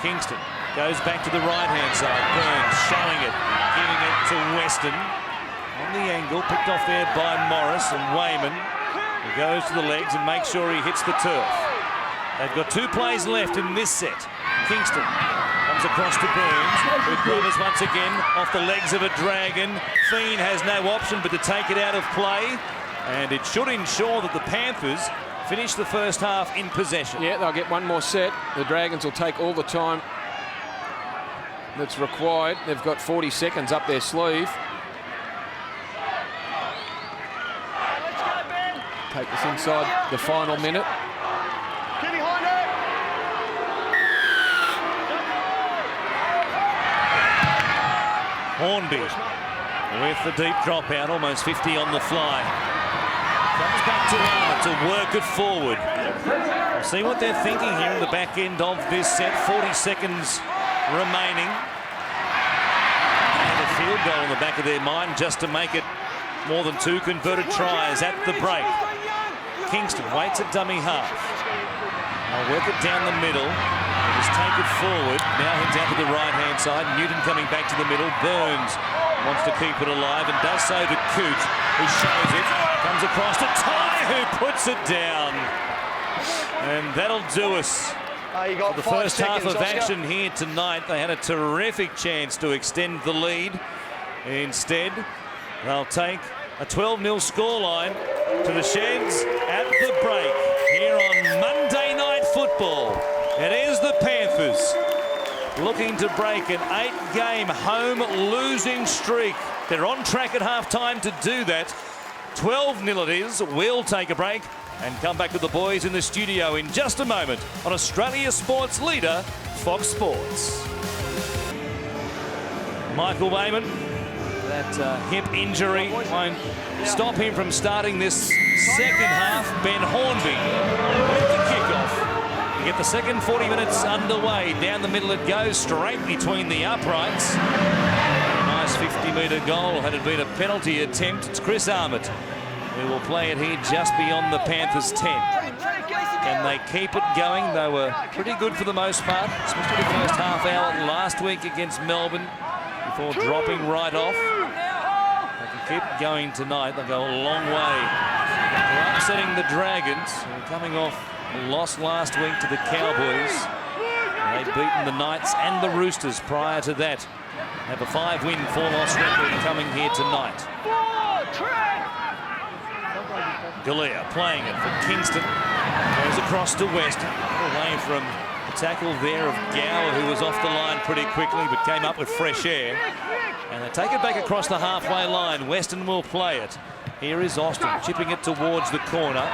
Kingston goes back to the right-hand side. Burns showing it, giving it to Weston. On the angle, picked off there by Morris and Wayman. He goes to the legs and makes sure he hits the turf. They've got 2 plays left in this set. Kingston comes across to Burns, who covers once again off the legs of a Dragon. Fiend has no option but to take it out of play, and it should ensure that the Panthers finish the first half in possession. Yeah, they'll get one more set. The Dragons will take all the time that's required. They've got 40 seconds up their sleeve. Take this inside the final minute. Get behind it. Hornby with the deep dropout, almost 50 on the fly. Comes back to Armour to work it forward. We'll see what they're thinking here in the back end of this set. 40 seconds remaining. And a field goal in the back of their mind just to make it more than 2 converted tries at the break. Kingston waits at dummy half. They'll work it down the middle. They'll just take it forward. Now heads out to the right-hand side. Newton coming back to the middle. Burns wants to keep it alive and does so to Coote, who shows it. Comes across to Ty, who puts it down. And that'll do us. You got The 5 first half seconds, of Oscar. action here tonight. They had a terrific chance to extend the lead. Instead, they'll take a 12-0 scoreline to the Sheds at the break here on Monday Night Football. It is the Panthers looking to break an 8-game home losing streak. They're on track at half-time to do that. 12-0 it is. We'll take a break and come back with the boys in the studio in just a moment on Australia's sports leader, Fox Sports. Michael Wayman, that hip injury won't stop him from starting this second half. Ben Hornby with the kickoff. You get the second 40 minutes underway. Down the middle it goes, straight between the uprights. A nice 50-metre goal. Had it been a penalty attempt, it's Chris Armott who will play it here just beyond the Panthers' 10. Can they keep it going? They were pretty good for the most part, especially the first half hour last week against Melbourne before dropping right off. They can keep it going tonight. They'll go a long way. They're upsetting the Dragons, who are coming off a loss last week to the Cowboys. They'd beaten the Knights and the Roosters prior to that. Have a 5-win, 4-loss record coming here tonight. Galea playing it for Kingston. Goes across to Weston. Away from the tackle there of Gower, who was off the line pretty quickly but came up with fresh air. And they take it back across the halfway line. Weston will play it. Here is Austin chipping it towards the corner.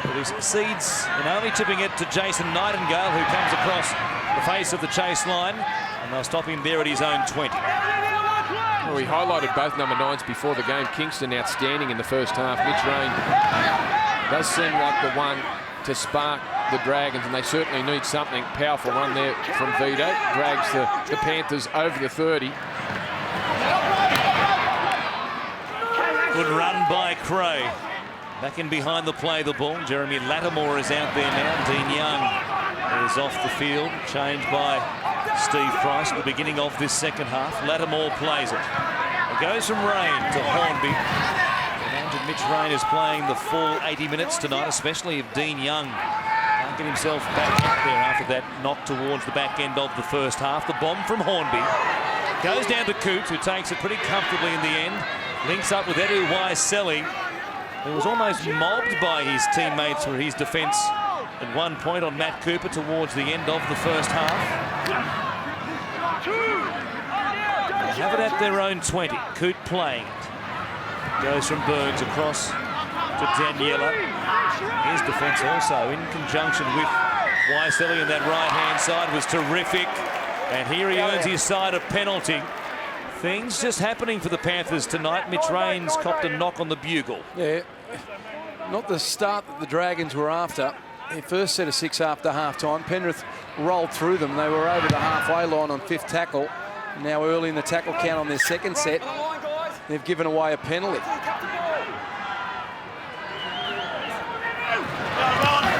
But he succeeds in only chipping it to Jason Nightingale, who comes across the face of the chase line. And they'll stop him there at his own 20. Well, we highlighted both number 9s before the game. Kingston outstanding in the first half. Mitch Rain does seem like the one to spark the Dragons, and they certainly need something. Powerful run there from Vito. Drags the Panthers over the 30. Good run by Cray. Back in behind the play the ball. Jeremy Lattimore is out there now. Dean Young is off the field. Changed by Steve Price at the beginning of this second half. Lattimore plays it. It goes from Rain to Hornby. And Mitch Rain is playing the full 80 minutes tonight, especially if Dean Young can't get himself back up there after that knock towards the back end of the first half. The bomb from Hornby goes down to Coote, who takes it pretty comfortably in the end. Links up with Edu Waiselli, who was almost mobbed by his teammates for his defence at one point on Matt Cooper towards the end of the first half. They have it at their own 20. Coote playing it. Goes from Burns across to Daniela. His defence also in conjunction with Waiselli, and that right-hand side was terrific. And here he earns his side a penalty. Things just happening for the Panthers tonight. Mitch Rains copped a knock on the bugle. Yeah, not the start that the Dragons were after. Their first set of 6 after half-time. Penrith rolled through them. They were over the halfway line on 5th tackle. Now early in the tackle count on their second set, they've given away a penalty.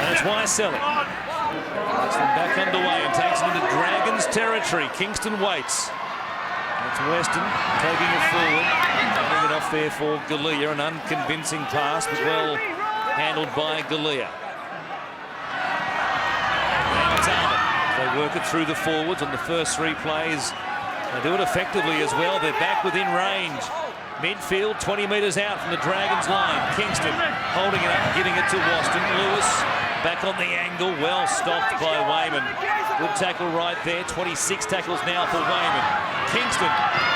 That's Waiselli. Gets them back underway and takes them into Dragons territory. Kingston waits. It's Weston taking it forward. Putting it off there for Galea. An unconvincing pass, but well handled by Galea. Now it's Armott. They work it through the forwards on the first 3 plays. They do it effectively as well. They're back within range. Midfield, 20 metres out from the Dragons line. Kingston holding it up, giving it to Waston. Lewis back on the angle, well stopped by Wayman. Good tackle right there. 26 tackles now for Wayman. Kingston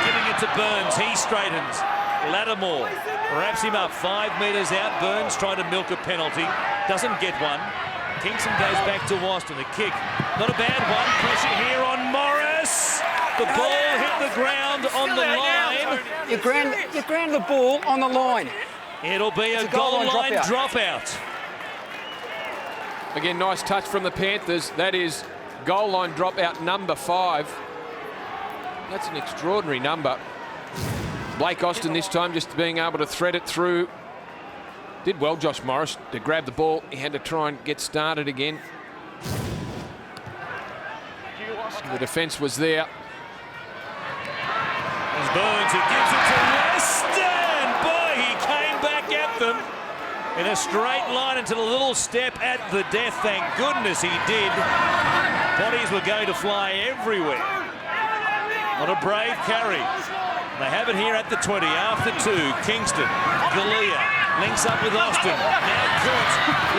giving it to Burns. He straightens. Lattimore wraps him up 5 metres out. Burns trying to milk a penalty. Doesn't get one. Kingston goes back to Waston. A kick. Not a bad one. Pressure here on Morris. The ball hit the ground on the line. You ground the ball on the line. It'll be a goal line dropout. Again, nice touch from the Panthers. That is goal line dropout number 5. That's an extraordinary number. Blake Austin this time just being able to thread it through. Did well, Josh Morris, to grab the ball. He had to try and get started again. The defence was there. There's Burns who gives it to Weston. Boy, he came back at them in a straight line until a little step at the death. Thank goodness he did. Bodies were going to fly everywhere. What a brave carry. They have it here at the 20 after 2. Kingston, Galea links up with Austin. Now Court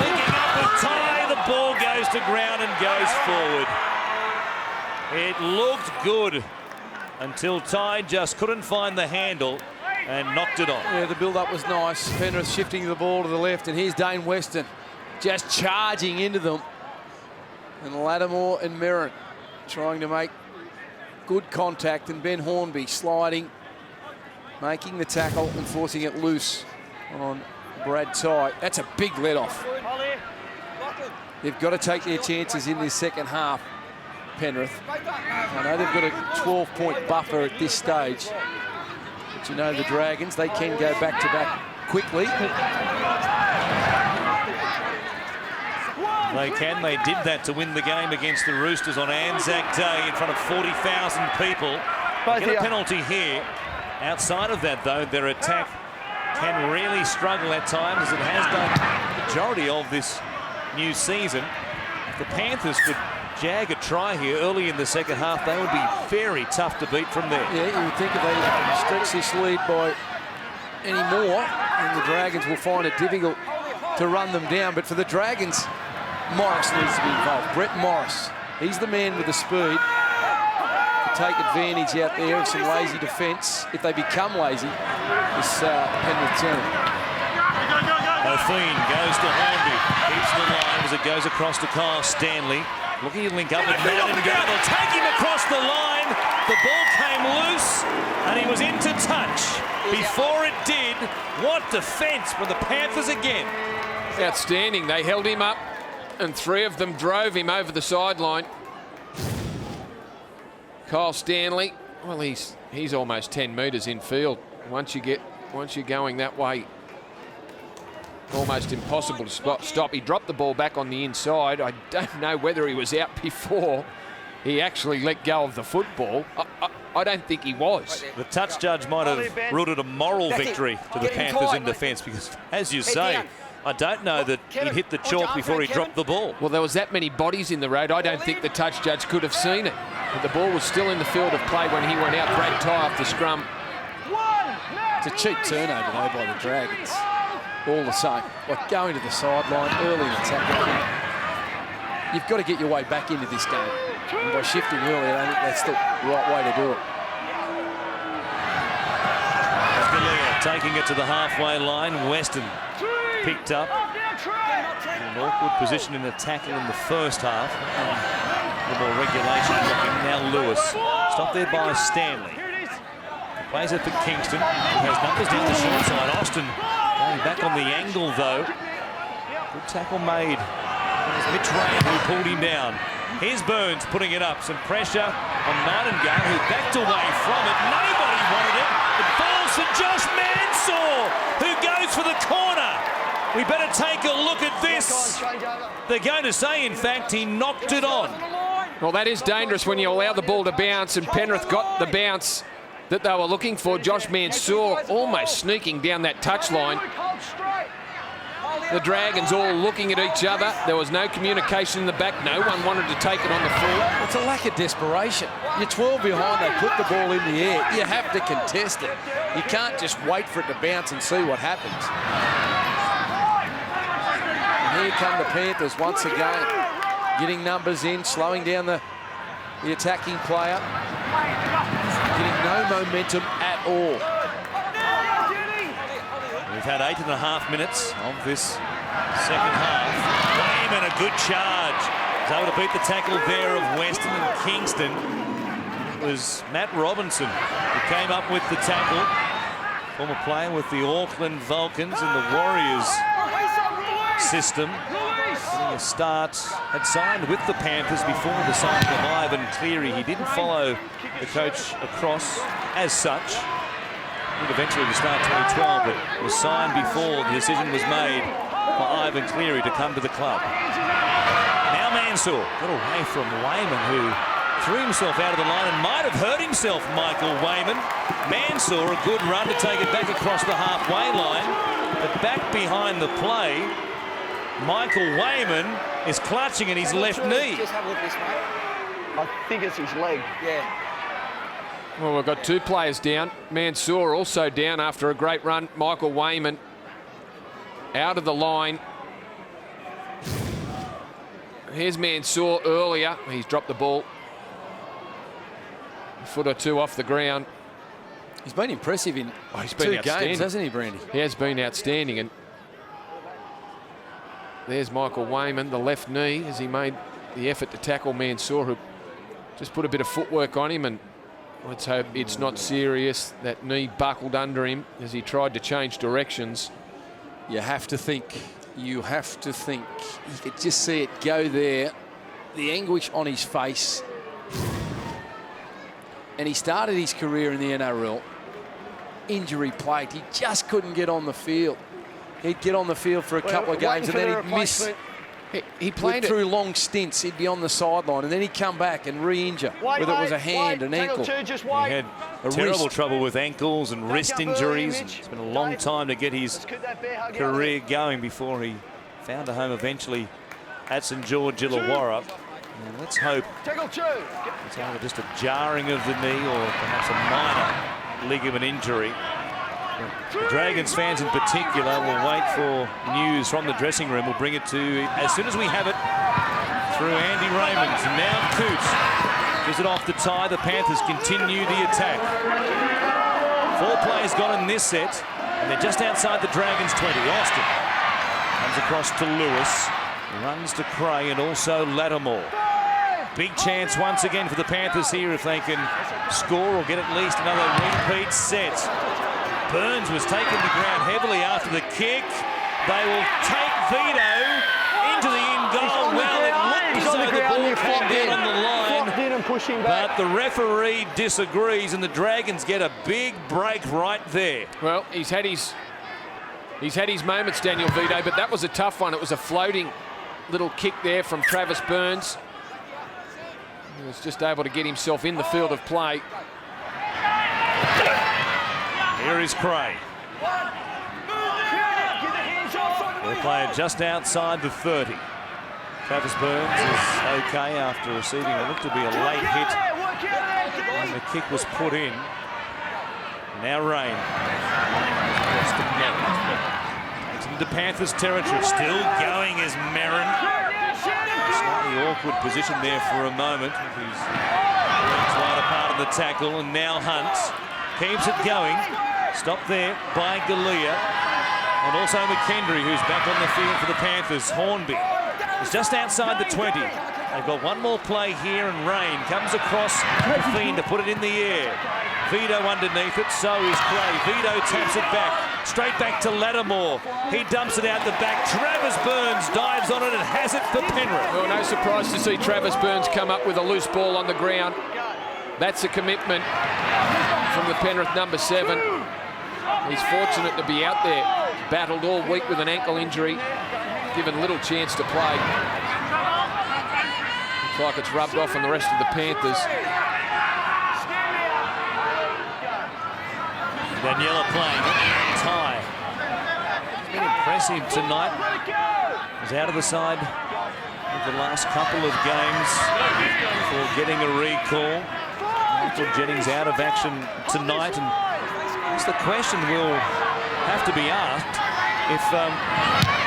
linking up with Ty. The ball goes to ground and goes forward. It looked good until Ty just couldn't find the handle and knocked it on. Yeah, the build-up was nice. Penrith shifting the ball to the left, and here's Dane Weston just charging into them. And Lattimore and Merrin trying to make good contact, and Ben Hornby sliding, making the tackle and forcing it loose on Brad Ty. That's a big let-off. They've got to take their chances in this second half, Penrith. I know they've got a 12-point buffer at this stage, but you know the Dragons, they can go back-to-back quickly. They can. They did that to win the game against the Roosters on Anzac Day in front of 40,000 people. They get a penalty here. Outside of that, though, their attack can really struggle at times, as it has done the majority of this new season. If the Panthers could jag a try here early in the second half, they would be very tough to beat from there. Yeah, you would think if they stretch this lead by any more, then the Dragons will find it difficult to run them down. But for the Dragons, Morris needs to be involved. Brett Morris, he's the man with the speed to take advantage out there of some lazy defence. If they become lazy, this Penrith team. O'Feen goes to Hornby, keeps the line as it goes across to Kyle Stanley. Looking to link up with Madden. They'll take him across the line. The ball came loose and he was into touch before it did. What defence from the Panthers again. Outstanding. They held him up and 3 of them drove him over the sideline. Kyle Stanley, well, he's almost 10 metres in field. Once you're going that way, almost impossible to stop. He dropped the ball back on the inside. I don't know whether he was out before he actually let go of the football. I don't think he was. The touch judge might have ruled it a moral victory to the Panthers in defence, because, as you say, I don't know that he hit the chalk before he dropped the ball. Well, there was that many bodies in the road. I don't think the touch judge could have seen it. But the ball was still in the field of play when he went out. Brad Ty off the scrum. It's a cheap turnover, though, by the Dragons. All the same, like going to the sideline early in the tackle. You've got to get your way back into this game. And by shifting early, I don't think that's the right way to do it. Galea taking it to the halfway line. Weston picked up in an awkward position in the tackle in the first half. A little more regulation looking. Now Lewis. Stopped there by Stanley. Plays it for Kingston, who has numbers down the short side. Austin going back on the angle, though. Good tackle made. It was Mitch Rain who pulled him down. Here's Burns putting it up. Some pressure on Nightingale, who backed away from it. Nobody wanted it. It falls for Josh Mansour, who goes for the corner. We better take a look at this. They're going to say, in fact, he knocked it on. Well, that is dangerous when you allow the ball to bounce, and Penrith got the bounce that they were looking for. Josh Mansour almost sneaking down that touchline. The Dragons all looking at each other. There was no communication in the back. No one wanted to take it on the full. It's a lack of desperation. You're 12 behind, they put the ball in the air. You have to contest it. You can't just wait for it to bounce and see what happens. And here come the Panthers once again, getting numbers in, slowing down the attacking player. Getting no momentum at all. We've had 8.5 minutes of this second half. Wayman, a good charge. He's able to beat the tackle there of Weston and Kingston. It was Matt Robinson who came up with the tackle. Former player with the Auckland Vulcans in the Warriors system. Getting a start, had signed with the Panthers before the signing of Ivan Cleary. He didn't follow the coach across as such. Would eventually start 2012, but was signed before the decision was made for Ivan Cleary to come to the club. Now Mansour got away from Wayman, who threw himself out of the line and might have hurt himself, Michael Wayman. Mansour, a good run to take it back across the halfway line, but back behind the play, Michael Wayman is clutching at his left knee. Just have a look at this, mate. I think it's his leg. Yeah. Well, we've got two players down. Mansour also down after a great run. Michael Wayman out of the line. Here's Mansour earlier. He's dropped the ball a foot or two off the ground. He's been impressive in He's been 2 outstanding, games, hasn't he, Brandy? He has been outstanding. And there's Michael Wayman, the left knee, as he made the effort to tackle Mansour, who just put a bit of footwork on him, and let's hope it's not serious. That knee buckled under him as he tried to change directions. You have to think. You have to think. You could just see it go there. The anguish on his face. And he started his career in the NRL. Injury plagued. He just couldn't get on the field. He'd get on the field for a couple of games and then he'd miss. He played through long stints. He'd be on the sideline and then he'd come back and re-injure, whether it was a hand, an ankle. He had terrible trouble with ankles and wrist injuries. It's been a long time to get his career going before he found a home eventually at St George Illawarra. And let's hope it's either just a jarring of the knee or perhaps a minor ligament injury. The Dragons fans in particular will wait for news from the dressing room. We'll bring it to you as soon as we have it through Andy Raymond. And now Coots gives it off the tie. The Panthers continue the attack. 4 players gone in this set, and they're just outside the Dragons 20. Austin comes across to Lewis, runs to Cray and also Lattimore. Big chance once again for the Panthers here if they can score or get at least another repeat set. Burns was taken to ground heavily after the kick. They will take Vito into the in goal. Well, it looked as though the ball came down on the line, but the referee disagrees, and the Dragons get a big break right there. Well, he's had his moments, Daniel Vito, but that was a tough one. It was a floating little kick there from Travis Burns. He was just able to get himself in the field of play. Here is Cray. The player just outside the 30. Travis Burns is okay after receiving what looked to be a late hit when the kick was put in. Now Rain. Takes him to Panthers territory. Still going is Merrin. Slightly awkward position there for a moment. He's right apart of the tackle, and now Hunt keeps it going. Stopped there by Galea, and also McKendry, who's back on the field for the Panthers. Hornby is just outside the 20. They've got one more play here, and Rain comes across the field to put it in the air. Vito underneath it, so is Cray. Vito taps it back, straight back to Lattimore. He dumps it out the back. Travis Burns dives on it and has it for Penrith. Well, no surprise to see Travis Burns come up with a loose ball on the ground. That's a commitment from the Penrith number 7. He's fortunate to be out there. Battled all week with an ankle injury, given little chance to play. Looks like it's rubbed off on the rest of the Panthers. Daniela playing it. Ty. He's been impressive tonight. He's out of the side of the last couple of games before getting a recall. Michael Jennings out of action tonight, and the question will have to be asked if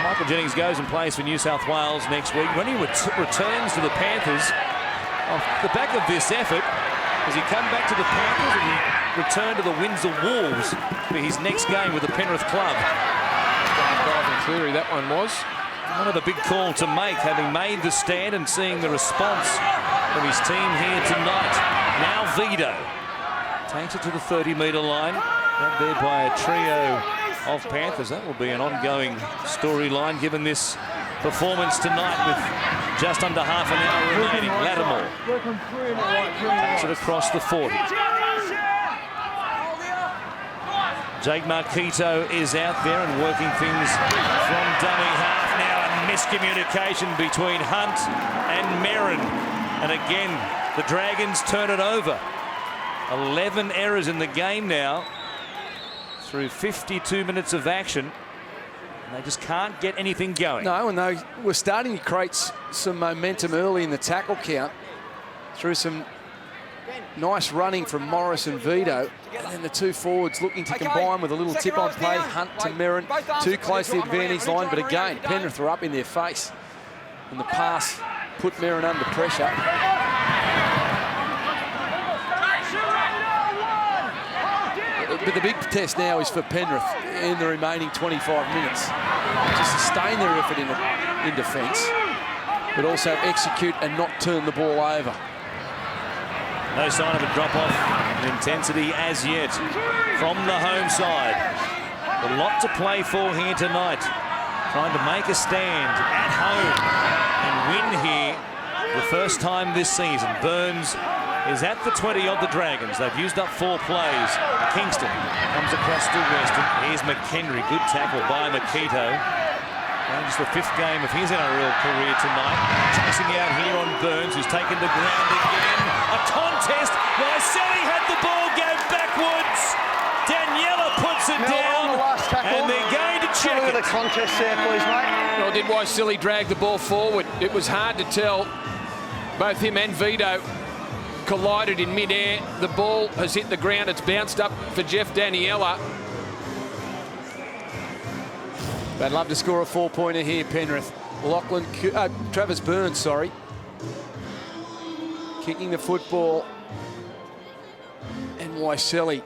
Michael Jennings goes and plays for New South Wales next week. When he returns to the Panthers, off the back of this effort, does he come back to the Panthers and return to the Windsor Wolves for his next game with the Penrith club? Cleary, that one was. One of a big call to make, having made the stand and seeing the response from his team here tonight. Now Vito takes it to the 30-metre line. Grabbed there by a trio of Panthers. That will be an ongoing storyline given this performance tonight with just under half an hour remaining. Lattimore takes it across the 40. Jake Marquito is out there and working things from dummy half. Now a miscommunication between Hunt and Merrin. And again, the Dragons turn it over. 11 errors in the game now through 52 minutes of action. And they just can't get anything going. No, and they were starting to create some momentum early in the tackle count through some nice running from Morris and Vito. And then the two forwards looking to combine with a little tip-on play. Hunt to Merrin, too close to the advantage line. But again, Penrith were up in their face. And the pass put Merrin under pressure. But the big test now is for Penrith in the remaining 25 minutes to sustain their effort in defence, but also execute and not turn the ball over. No sign of a drop-off in intensity as yet from the home side. A lot to play for here tonight. Trying to make a stand at home and win here the first time this season. Burns is at the 20 of the Dragons. They've used up 4 plays. Kingston comes across to Weston. Here's McHenry. Good tackle by Makito. And just the 5th game of his NRL career tonight. Chasing out here on Burns, who's taken the ground again. A contest. Waiselli had the ball go backwards. Daniela puts it down. And they're going to check it. Look at the contest there, please, mate. Well, did Waiselli drag the ball forward? It was hard to tell. Both him and Vito collided in mid-air. The ball has hit the ground. It's bounced up for Jeff Daniela. They'd love to score a 4-pointer here, Penrith. Travis Burns, sorry. Kicking the football. And Waiselli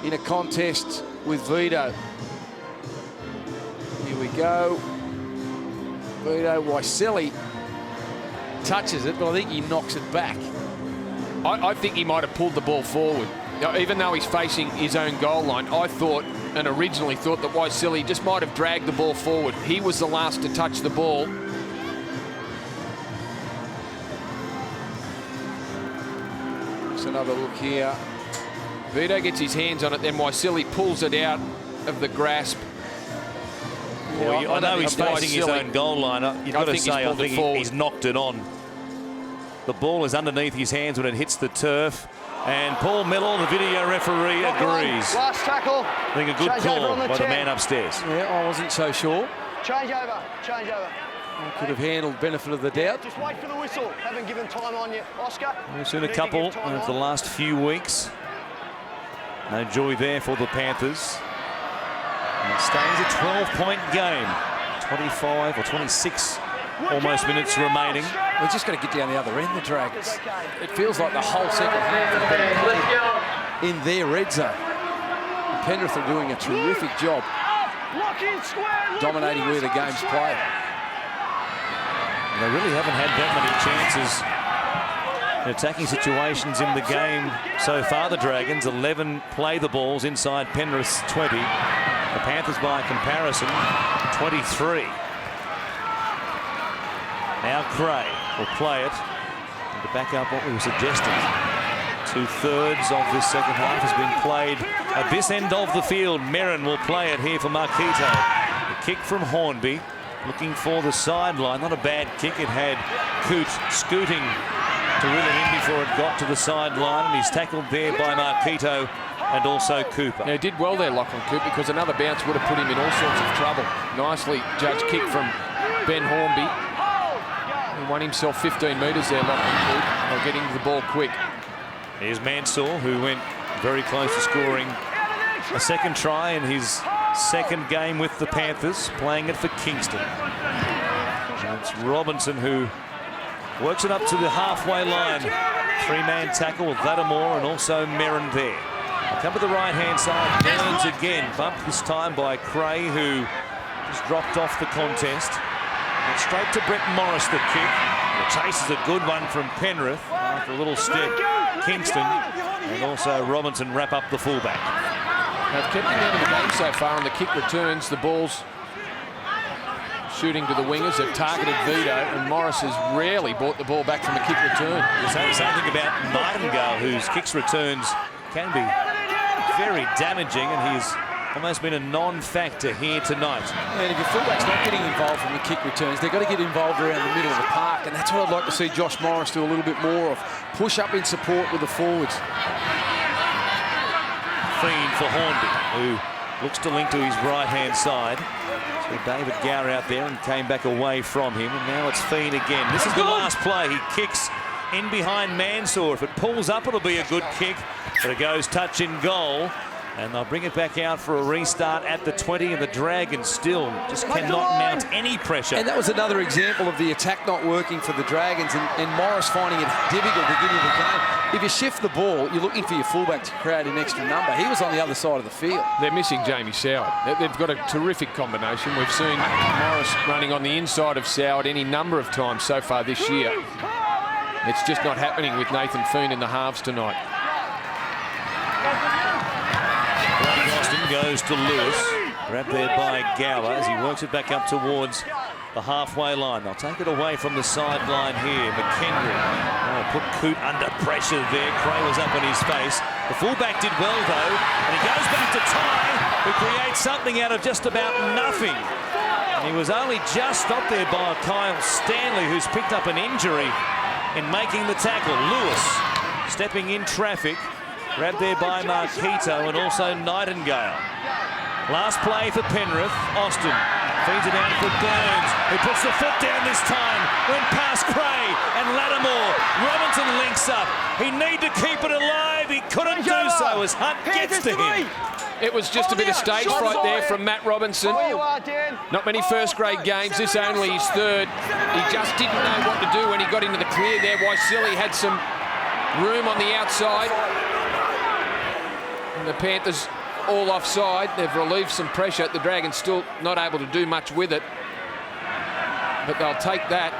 in a contest with Vito. Here we go. Vito, Waiselli touches it, but I think he knocks it back. I think he might have pulled the ball forward. Now, even though he's facing his own goal line, I thought, and originally thought, that Waiselli just might have dragged the ball forward. He was the last to touch the ball. Just another look here. Vito gets his hands on it, then Waiselli pulls it out of the grasp. Well, I know he's facing his own goal line. You've got to say, I think he's knocked it on. The ball is underneath his hands when it hits the turf. And Paul Mellor, the video referee, agrees. Last tackle. I think a good call by the man upstairs. Yeah, I wasn't so sure. Change over. Change over. Could have handled benefit of the doubt. Just wait for the whistle. Haven't given time on yet, Oscar. We've seen a couple of the last few weeks. No joy there for the Panthers. And it stays a 12-point game. 25 or 26 almost minutes remaining. We're just going to get down the other end, the Dragons. It feels like the whole second half has been in their red zone. Penrith are doing a terrific job dominating where the game's played. They really haven't had that many chances in attacking situations in the game so far. The Dragons, 11 play the balls inside Penrith's 20. The Panthers, by comparison, 23. Now Cray will play it to back up what we were suggesting. 2/3 of this second half has been played at this end of the field. Merrin will play it here for Marquito. The kick from Hornby, looking for the sideline. Not a bad kick. It had Coote scooting to reel it in before it got to the sideline. And he's tackled there by Marquito and also Cooper. Now, he did well there, Lachlan Cooper, because another bounce would have put him in all sorts of trouble. Nicely judged kick from Ben Hornby. He won himself 15 metres there, Lachlan Cooper, by getting to the ball quick. Here's Mansour, who went very close to scoring a second try in his second game with the Panthers, playing it for Kingston. And it's Robinson who works it up to the halfway line. 3-man tackle with Lattimore and also Merrin there. Come to the right-hand side. Burns again, bumped this time by Cray, who just dropped off the contest. And straight to Brett Morris, the kick. The chase is a good one from Penrith. After a little step, Kingston and also Robinson wrap up the fullback. They've kept him out of the game so far on the kick returns. The ball's shooting to the wingers. They've targeted Vito, and Morris has rarely brought the ball back from a kick return. You're saying something about Martingale, whose kicks returns can be very damaging, and he's almost been a non-factor here tonight. And if your fullback's not getting involved from the kick returns, they've got to get involved around the middle of the park, and that's what I'd like to see Josh Morris do a little bit more of. Push up in support with the forwards. Fiend for Hornby, who looks to link to his right-hand side. So David Gower out there and came back away from him, and now it's Fiend again. This is the last play. He kicks in behind Mansour. If it pulls up, it'll be a good kick, but it goes touch in goal. And they'll bring it back out for a restart at the 20, and the Dragons still just cannot mount any pressure. And that was another example of the attack not working for the Dragons, and Morris finding it difficult to get into the game. If you shift the ball, you're looking for your fullback to create an extra number. He was on the other side of the field. They're missing Jamie Soward. They've got a terrific combination. We've seen Morris running on the inside of Soward any number of times so far this year. It's just not happening with Nathan Fiend in the halves tonight. Goes to Lewis, grabbed there by Gower as he works it back up towards the halfway line. They'll take it away from the sideline here. McHenry put Coote under pressure there. Cray was up on his face. The fullback did well though, and he goes back to Ty, who creates something out of just about nothing. And he was only just stopped there by Kyle Stanley, who's picked up an injury in making the tackle. Lewis stepping in traffic. Grabbed there by Marquito and also Nightingale. Last play for Penrith. Austin feeds it down for Burns, who puts the foot down this time. Went past Cray and Lattimore. Robinson links up. He needed to keep it alive. He couldn't do so as Hunt gets to him. It was just a bit of stage fright there from Matt Robinson. Not many first-grade games. This only his third. He just didn't know what to do when he got into the clear there. Waisili had some room on the outside. And the Panthers all offside. They've relieved some pressure. The Dragons still not able to do much with it. But they'll take that.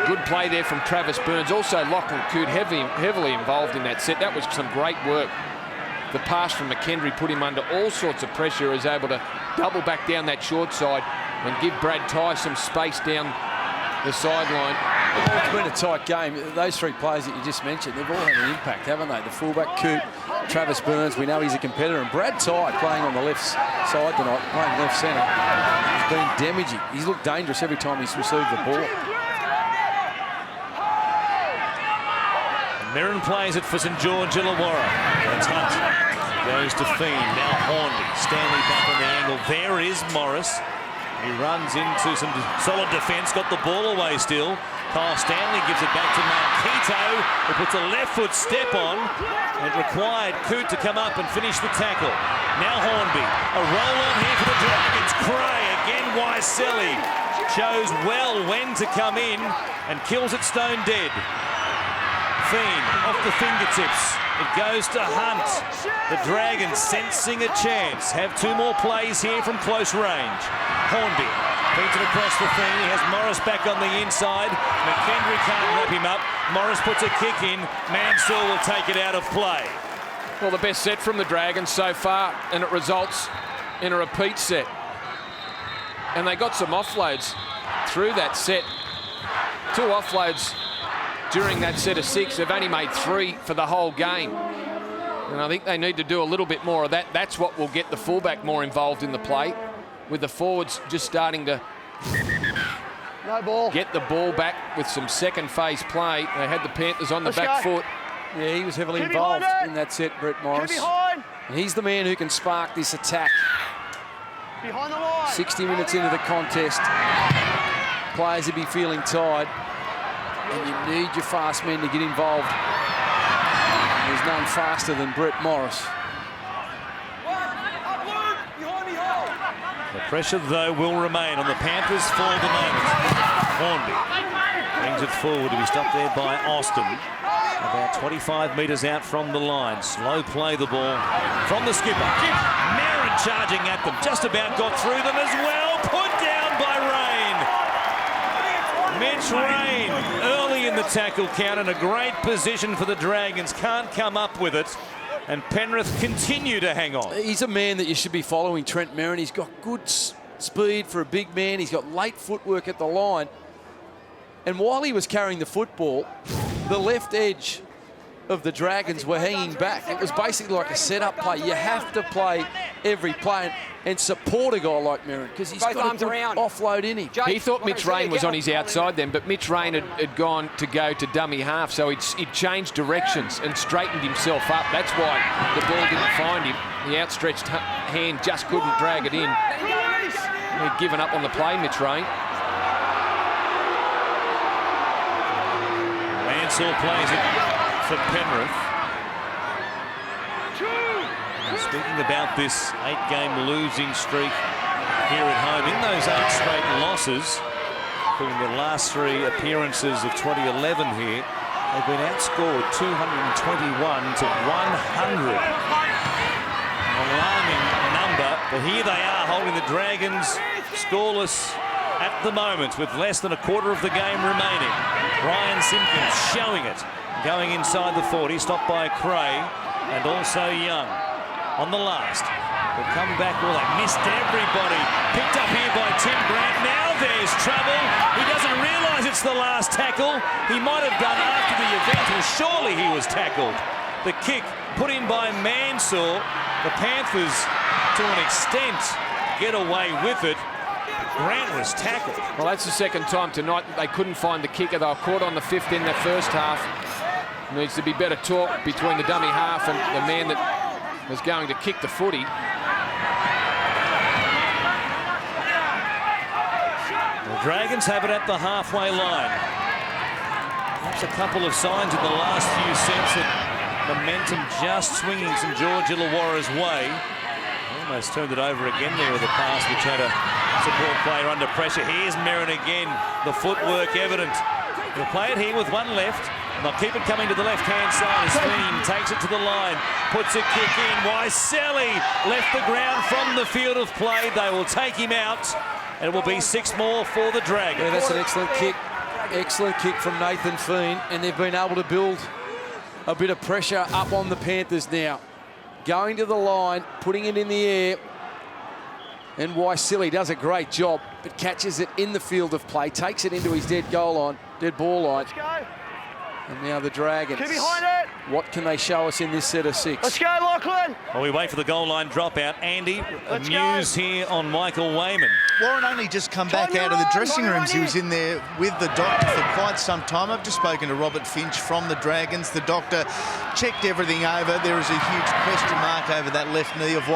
Good play there from Travis Burns. Also, Lachlan Coote heavily involved in that set. That was some great work. The pass from McHenry put him under all sorts of pressure. He was able to double back down that short side and give Brad Ty some space down the sideline. It's been a tight game. Those three players that you just mentioned, they've all had an impact, haven't they? The fullback, Coote, Travis Burns, we know he's a competitor, and Brad Ty playing on the left side tonight, playing left centre, has been damaging. He's looked dangerous every time he's received the ball. Mirren plays it for St George Illawarra. That's Hunt. Goes to Fiend. Now Hornby. Stanley back on the angle. There is Morris. He runs into some solid defence, got the ball away still. Kyle Stanley gives it back to Marquito, who puts a left foot step on. It required Coote to come up and finish the tackle. Now Hornby, a roll on here for the Dragons. Cray, again Waisili, shows well when to come in and kills it stone dead. Fiend off the fingertips. It goes to Hunt. The Dragons sensing a chance. Have two more plays here from close range. Hornby feeds it across the Fiend. He has Morris back on the inside. McHenry can't wrap him up. Morris puts a kick in. Mansour will take it out of play. Well, the best set from the Dragons so far, and it results in a repeat set. And they got some offloads through that set. Two offloads during that set of six. They've only made three for the whole game. And I think they need to do a little bit more of that. That's what will get the fullback more involved in the play, with the forwards just starting to get the ball back with some second phase play. They had the Panthers on the back foot. Yeah, he was heavily involved in that set, Brett Morris. And he's the man who can spark this attack. Behind the line. 60 minutes into the contest, players will be feeling tired, and you need your fast men to get involved. There's none faster than Brett Morris. The pressure, though, will remain on the Panthers for the moment. Hornby brings it forward to be stopped there by Austin. About 25 metres out from the line. Slow play the ball from the skipper. Merrin charging at them. Just about got through them as well. Put down by Rain. Mitch Rain the tackle count, and a great position for the Dragons. Can't come up with it. And Penrith continue to hang on. He's a man that you should be following, Trent Merrin. He's got good speed for a big man. He's got late footwork at the line. And while he was carrying the football, the left edge of the Dragons were hanging back. It was basically like a set-up play. You have to play every play and support a guy like Merrin because he's got a good offload in him. He thought Mitch Rain was on his outside then, but Mitch Rain had gone to go to dummy half, so he'd changed directions and straightened himself up. That's why the ball didn't find him. The outstretched hand just couldn't drag it in. He'd given up on the play, Mitch Rain. Mansell plays it for Penrith. Speaking about this 8-game losing streak here at home, in those 8 straight losses, including their last 3 appearances of 2011 here, they've been outscored 221 to 100. An alarming number, but here they are holding the Dragons scoreless at the moment with less than a quarter of the game remaining. Ryan Simpkins showing it, going inside the 40, stopped by Cray and also Young. On the last, they'll come back. Well, they missed everybody. Picked up here by Tim Grant. Now there's trouble. He doesn't realise it's the last tackle. He might have done after the event, or surely he was tackled. The kick put in by Mansell. The Panthers, to an extent, get away with it. Grant was tackled. Well, that's the second time tonight they couldn't find the kicker. They were caught on the 5th in the first half. Needs to be better talk between the dummy half and the man that was going to kick the footy. The Dragons have it at the halfway line. Perhaps a couple of signs in the last few sets that momentum just swinging St George Illawarra's way. Almost turned it over again there with a pass which had a support player under pressure. Here's Merrin again, the footwork evident. He'll play it here with one left. They'll keep it coming to the left-hand side as Fiend takes it to the line, puts a kick in. Waiselli left the ground from the field of play. They will take him out, and it will be 6 more for the Dragons. Yeah, that's an excellent kick. Excellent kick from Nathan Fiend, and they've been able to build a bit of pressure up on the Panthers now. Going to the line, putting it in the air, and Waiselli does a great job, but catches it in the field of play, takes it into his dead ball line. And now the Dragons. Get behind it. What can they show us in this set of 6? Let's go, Lachlan. While we wait for the goal line dropout, Andy, news here on Michael Wayman. Warren only just come back out of the dressing rooms. He was in there with the doctor for quite some time. I've just spoken to Robert Finch from the Dragons. The doctor checked everything over. There is a huge question mark over that left knee of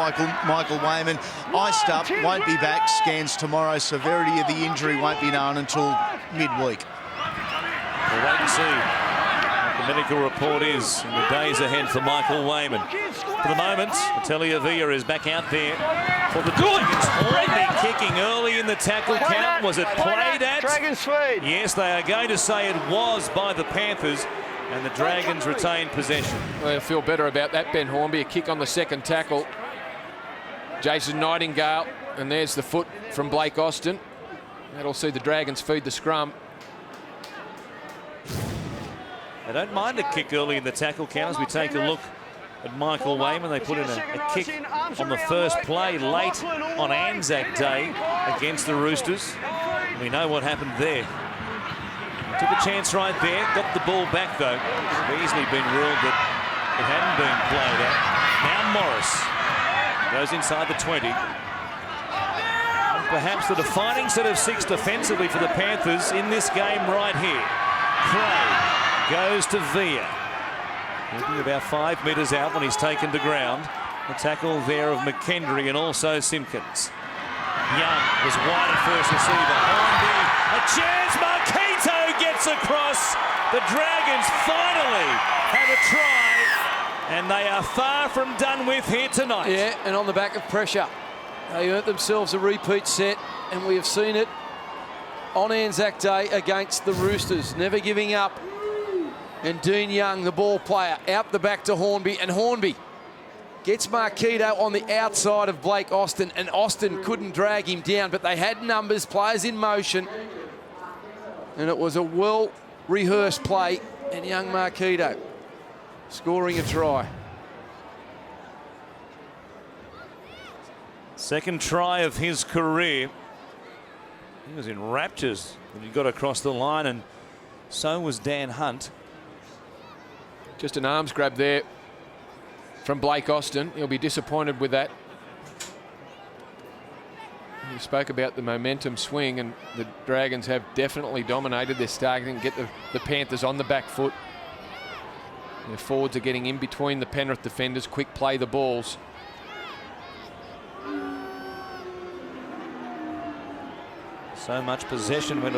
Michael Wayman. Iced up, won't be back. Scans tomorrow. Severity of the injury won't be known until midweek. We'll wait and see. The medical report is in the days ahead for Michael Wayman. For the moment, Ateliavia is back out there for the Dragons. Hornby kicking early in the tackle count. Was it played at? Dragons feed. Yes, they are going to say it was by the Panthers, and the Dragons retain possession. Well, I feel better about that, Ben Hornby. A kick on the second tackle. Jason Nightingale, and there's the foot from Blake Austin. That'll see the Dragons feed the scrum. They don't mind a kick early in the tackle count as we take a look at Michael Wayman. They put in a kick on the first play late on Anzac Day against the Roosters. We know what happened there. Took a chance right there, got the ball back though. It's easily been ruled that it hadn't been played out. Now Morris goes inside the 20. Perhaps the defining set of 6 defensively for the Panthers in this game right here. Cray goes to Villa. He'll be about 5 metres out when he's taken to ground. The tackle there of McKendry and also Simpkins. Young was wide at first receiver. Hornby, a chance. Marquito gets across. The Dragons finally have a try, and they are far from done with here tonight. Yeah, and on the back of pressure. They earned themselves a repeat set, and we have seen it on Anzac Day against the Roosters. Never giving up. And Dean Young, the ball player, out the back to Hornby, and Hornby gets Marquito on the outside of Blake Austin, and Austin couldn't drag him down, but they had numbers, players in motion, and it was a well rehearsed play, and young Marquito scoring a try. Second try of his career. He was in raptures when he got across the line, and so was Dan Hunt. Just an arms grab there from Blake Austin. He'll be disappointed with that. You spoke about the momentum swing, and the Dragons have definitely dominated. They're starting to get the Panthers on the back foot. Their forwards are getting in between the Penrith defenders, quick play the balls. So much possession went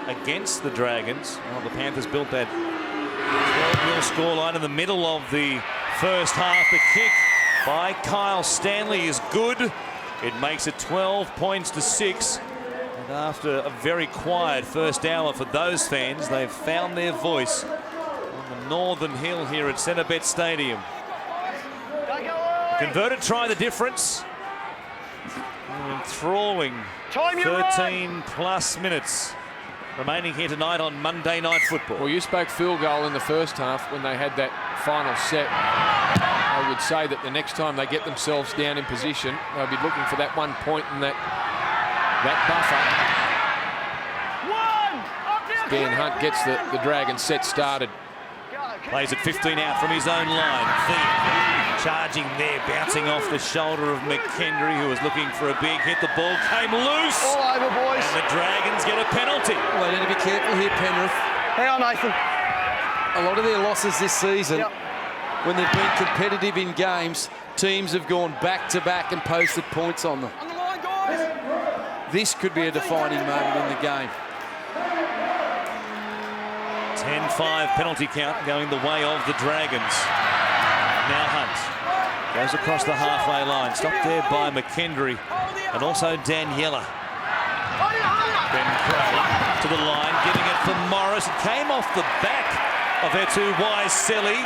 against the Dragons. Well, the Panthers built that 12-0 scoreline in the middle of the first half. The kick by Kyle Stanley is good. It makes it 12 points to 6. And after a very quiet first hour for those fans, they've found their voice on the northern hill here at Centrebet Stadium. Converted try the difference. Enthralling 13 plus minutes remaining here tonight on Monday Night Football. Well, you spoke field goal in the first half when they had that final set. I would say that the next time they get themselves down in position, they'll be looking for that 1 point and that buffer. Dan Hunt gets the Dragons set started. Plays it 15 out from his own line. Thiem charging there, bouncing off the shoulder of McKendry, who was looking for a big hit. The ball came loose. All over, boys. And the Dragons get a penalty. Well, they need to be careful here, Penrith. Hang on, Nathan. A lot of their losses this season, when they've been competitive in games, teams have gone back-to-back and posted points on them. On the line, guys. This could be a defining moment in the game. 10-5 penalty count going the way of the Dragons. Now Hunt goes across the halfway line, stopped there by McKendry and also Daniela. Ben Cray to the line, giving it for Morris. It came off the back of Etu Waiseli.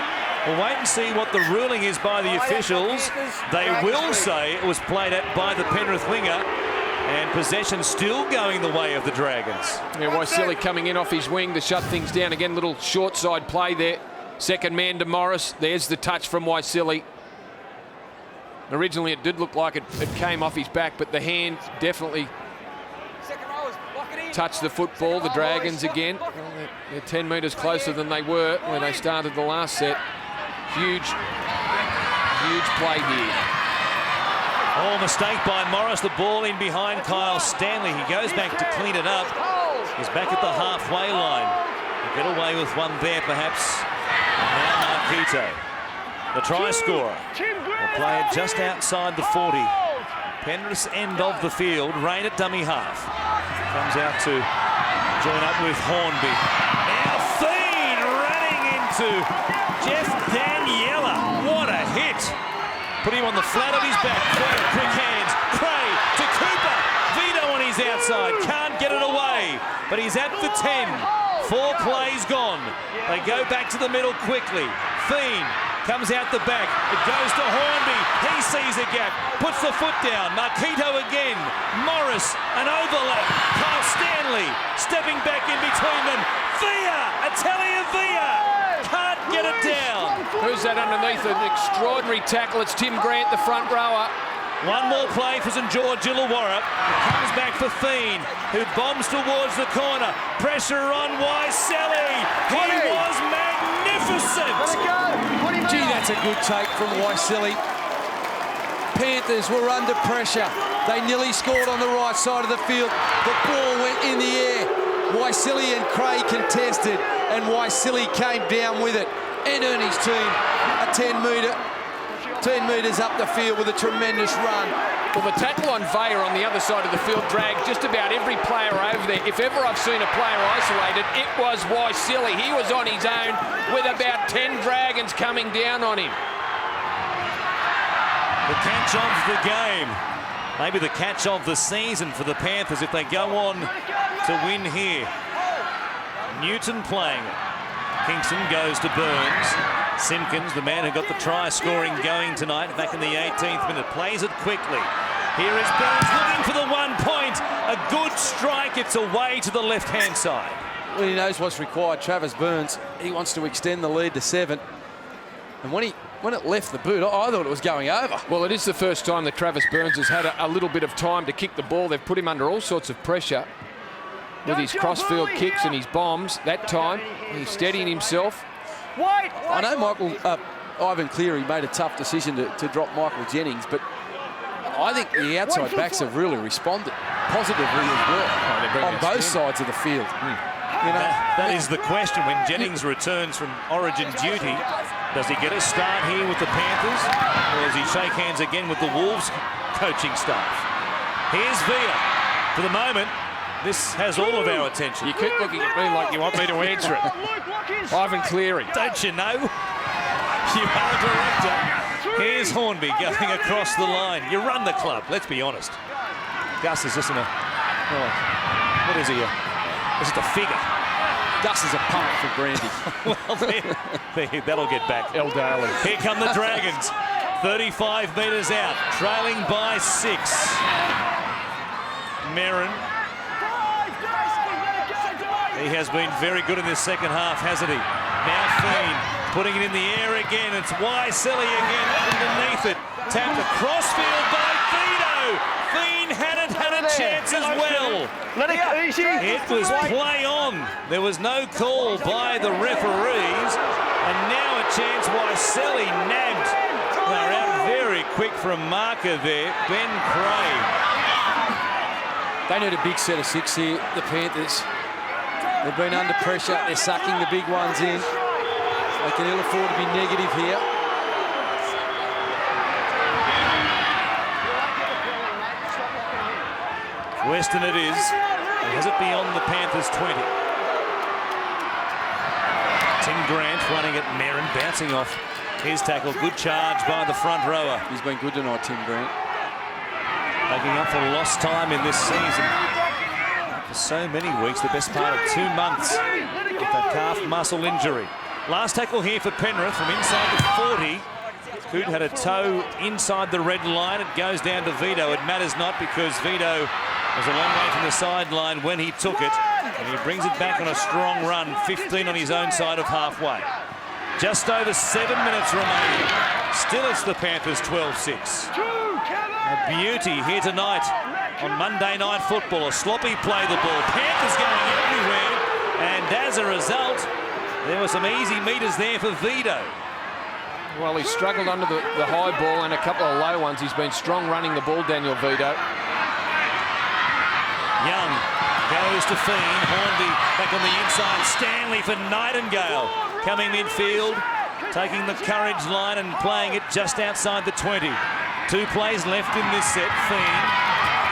We'll wait and see what the ruling is by the officials. They will say it was played at by the Penrith winger, and possession still going the way of the Dragons. Yeah, Waiseli coming in off his wing to shut things down. Again, little short side play there. Second man to Morris. There's the touch from Waiseli. Originally, it did look like it came off his back, but the hand definitely touched the football. The Dragons again, they're 10 metres closer than they were when they started the last set. Huge play here. Oh, mistake by Morris. The ball in behind Kyle Stanley. He goes back to clean it up. He's back at the halfway line. He'll get away with one there, perhaps. Now Marquito, the try scorer, will play it just outside the 40. Penrith's end of the field. Rain at dummy half. Comes out to join up with Hornby. Now Thiem running into Jeff Daniela. What a hit. Put him on the flat of his back. Quick hands. Cray to Cooper. Vito on his outside. Can't get it away. But he's at the 10. 4 plays gone. They go back to the middle quickly. Thiem comes out the back. It goes to Hornby. He sees a gap. Puts the foot down. Marquito again. Morris, an overlap. Kyle Stanley stepping back in between them. Villa, Italia Villa. Can't get it down. Who's that underneath? An extraordinary tackle. It's Tim Grant, the front rower. One more play for St George Illawarra. It comes back for Thiem, who bombs towards the corner. Pressure on Waiseli. He was magnificent. Gee, that's a good take from Waiseli. Panthers were under pressure. They nearly scored on the right side of the field. The ball went in the air. Waiseli and Cray contested, and Waiseli came down with it and earned his team a 10 metres up the field with a tremendous run. Well, the tackle on Vaya on the other side of the field dragged just about every player over there. If ever I've seen a player isolated, it was Waiseli. He was on his own with about 10 Dragons coming down on him. The catch of the game. Maybe the catch of the season for the Panthers if they go on to win here. Newton playing it. Kingston goes to Burns. Simpkins, the man who got the try scoring going tonight, back in the 18th minute, plays it quickly. Here is Burns looking for the 1 point. A good strike. It's away to the left-hand side. Well, he knows what's required. Travis Burns, he wants to extend the lead to 7. And when it left the boot, I thought it was going over. Well, it is the first time that Travis Burns has had a little bit of time to kick the ball. They've put him under all sorts of pressure with his crossfield kicks and his bombs. That time, he's steadying himself. I know Ivan Cleary made a tough decision to drop Michael Jennings, but I think the outside backs have really responded positively as well on both sides of the field. You know, that is the question when Jennings returns from Origin duty. Does he get a start here with the Panthers, or does he shake hands again with the Wolves coaching staff? Here's Villa. For the moment, this has all of our attention. You keep looking at me like you want me to answer it. Ivan Cleary. Don't you know? You are a director. Here's Hornby going across the line. You run the club, let's be honest. Gus is just in a... Oh, what is he? It's just a figure. Gus is a pump for Brandy. Well, that'll get back. El Daly. Here come the Dragons. 35 metres out, trailing by 6. Merrin. He has been very good in this second half, hasn't he? Now Fiend putting it in the air again. It's Waiselli again underneath it. Tapped across field by Vito. Fiend had a chance as well. Let it go easy. It was play on. There was no call by the referees. And now a chance Waiselli nabbed. They're out very quick for a marker there. Ben Craig. They need a big set of 6 here, the Panthers. They've been under pressure. They're sucking the big ones in. They can ill afford to be negative here. Weston it is. He has it beyond the Panthers 20. Tim Grant running at Merrin, bouncing off his tackle. Good charge by the front rower. He's been good tonight, Tim Grant. Making up for lost time in this season. For so many weeks, the best part of 2 months with that calf muscle injury. Last tackle here for Penrith from inside the 40. Coot had a toe inside the red line. It goes down to Vito. It matters not because Vito was a long way from the sideline when he took it. And he brings it back on a strong run, 15 on his own side of halfway. Just over 7 minutes remaining. Still it's the Panthers 12-6. A beauty here tonight on Monday Night Football. A sloppy play the ball. Panthers going everywhere. And as a result, there were some easy meters there for Vito. Well, he struggled under the high ball and a couple of low ones. He's been strong running the ball, Daniel Vito. Young goes to Fiend. Hornby back on the inside. Stanley for Nightingale. Coming midfield, taking the courage line and playing it just outside the 20. 2 plays left in this set. Fiend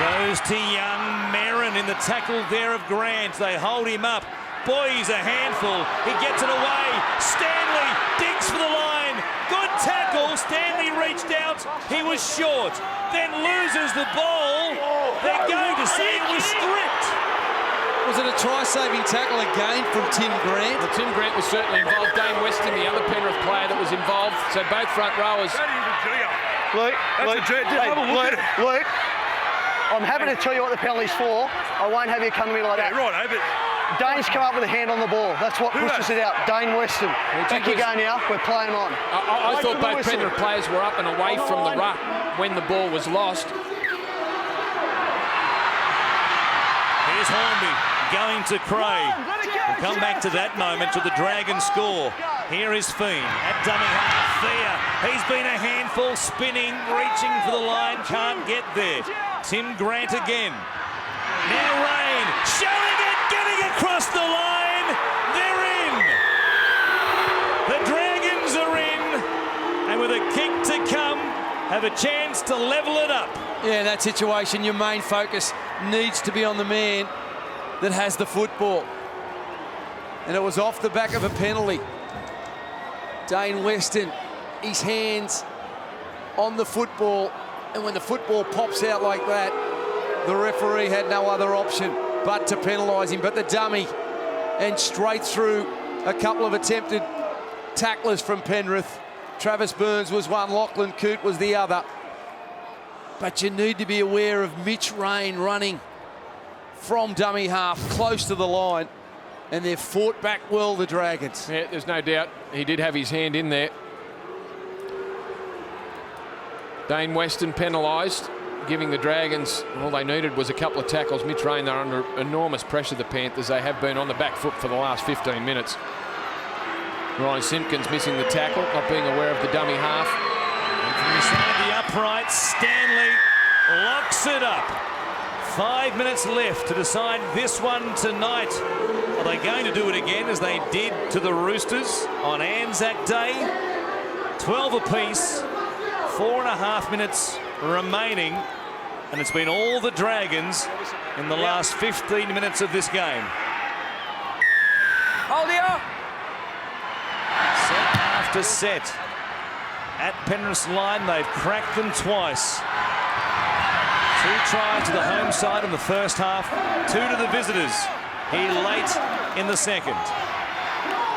goes to Young. Merrin in the tackle there of Grant. They hold him up. Boy, he's a handful. He gets it away. Stanley digs for the line. Good tackle. Stanley reached out. He was short. Then loses the ball. They're going to say it was stripped. Was it a try-saving tackle again from Tim Grant? Well, Tim Grant was certainly involved. Dane Weston, the other Penrith player that was involved. So both front rowers. Luke, I'm happy to tell you what the penalty's for. I won't have you come to me like that. Right, but Dane's come up with a hand on the ball. That's what pushes it out. Dane Weston. Back you go now. We're playing on. I thought both Penrith players were up and away from the ruck when the ball was lost. Here's Hornby going to Craig. We'll come back to that moment to the Dragons score. Here is Fiend at dummy half. There. He's been a handful, spinning, reaching for the line, can't get there. Tim Grant again. Now Rain, showing it, getting across the line. They're in. The Dragons are in. And with a kick to come, have a chance to level it up. Yeah, in that situation, your main focus needs to be on the man that has the football. And it was off the back of a penalty. Dane Weston, his hands on the football. And when the football pops out like that, the referee had no other option but to penalise him. But the dummy and straight through a couple of attempted tacklers from Penrith. Travis Burns was one, Lachlan Coote was the other. But you need to be aware of Mitch Rain running from dummy half close to the line. and they've fought back well, the Dragons. Yeah, there's no doubt he did have his hand in there. Dane Weston penalised, giving the Dragons, all they needed was a couple of tackles. Mitch Rain, they're under enormous pressure, the Panthers. They have been on the back foot for the last 15 minutes. Ryan Simpkins missing the tackle, not being aware of the dummy half. And from inside the upright, Stanley locks it up. 5 minutes left to decide this one tonight. Are they going to do it again as they did to the Roosters on Anzac Day? 12 apiece, 4.5 minutes remaining, and it's been all the Dragons in the last 15 minutes of this game. Hold here. Set after set. At Penrith's line, they've cracked them twice. 2 tries to the home side in the first half, 2 to the visitors. He late in the second.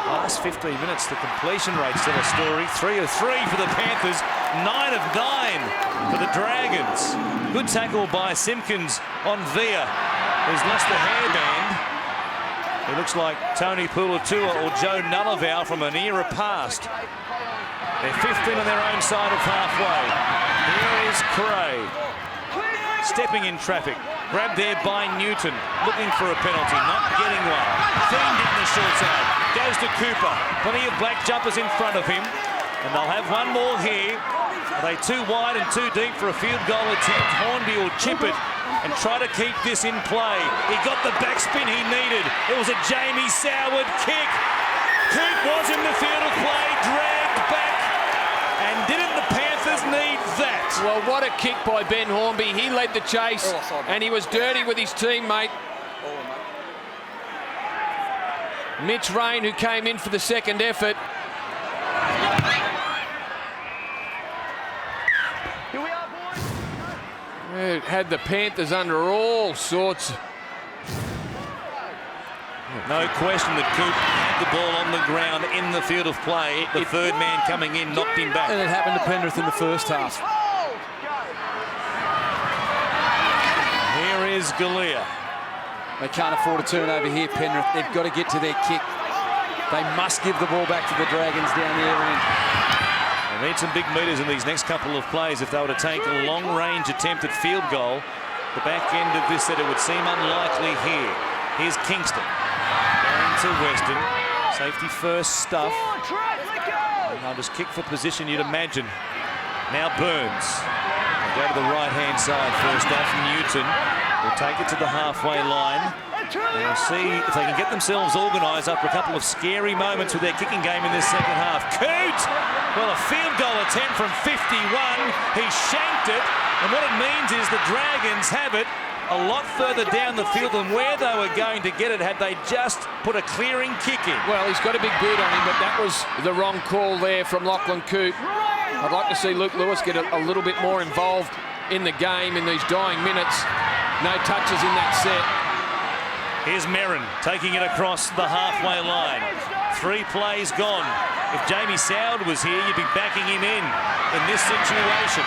Last 15 minutes, the completion rate's still a story. 3 of 3 for the Panthers, 9 of 9 for the Dragons. Good tackle by Simpkins on Via, who's lost the hairband. He looks like Tony Puletua or Joe Nullavow from an era past. They're 15 on their own side of halfway. Here is Cray. Stepping in traffic. Grabbed there by Newton. Looking for a penalty. Not getting one. Feed down the short side. Goes to Cooper. Plenty of black jumpers in front of him. And they'll have one more here. Are they too wide and too deep for a field goal attempt? Hornby will chip it and try to keep this in play. He got the backspin he needed. It was a Jamie Soward kick. Coop was in the field of play. Dragged back. And didn't the Panthers need that? Well, what a kick by Ben Hornby. He led the chase, and he was dirty with his teammate. Mitch Rain, who came in for the second effort. Here we are, boys. It had the Panthers under all sorts. No question that Coop had the ball on the ground in the field of play. The third man coming in knocked him back. And it happened to Penrith in the first half. Here is Galea. They can't afford a turnover here, Penrith. They've got to get to their kick. They must give the ball back to the Dragons down the other end. They need some big meters in these next couple of plays if they were to take a long-range attempt at field goal. The back end of this set, it would seem unlikely here. Here's Kingston. Going to Weston. Safety first stuff. And they'll just kick for position, you'd imagine. Now Burns. They'll go to the right-hand side first off. Newton will take it to the halfway line. They'll see if they can get themselves organised after a couple of scary moments with their kicking game in this second half. Coote! Well, a field goal attempt from 51. He shanked it. And what it means is the Dragons have it a lot further down the field than where they were going to get it had they just put a clearing kick in. Well, he's got a big boot on him, but that was the wrong call there from Lachlan Coote. I'd like to see Luke Lewis get a little bit more involved in the game in these dying minutes. No touches in that set. Here's Merrin taking it across the halfway line. 3 plays gone. If Jamie Soward was here, you'd be backing him in this situation.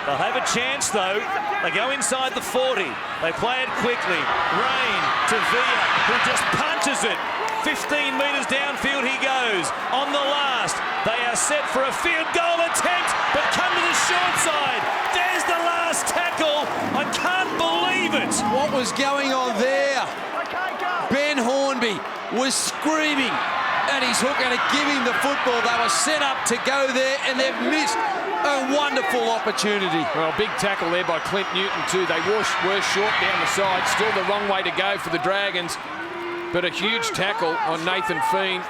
They'll have a chance, though. They go inside the 40. They play it quickly. Rain to Via, who just punches it. 15 metres downfield he goes. On the last, they are set for a field goal attempt, but come to the short side. There's the last tackle. I can't believe it. What was going on there? Ben Hornby was screaming at his hooker to give him the football. They were set up to go there, and they've missed a wonderful opportunity. Well, big tackle there by Clint Newton too. They were short down the side. Still the wrong way to go for the Dragons. But a huge tackle on Nathan Feen.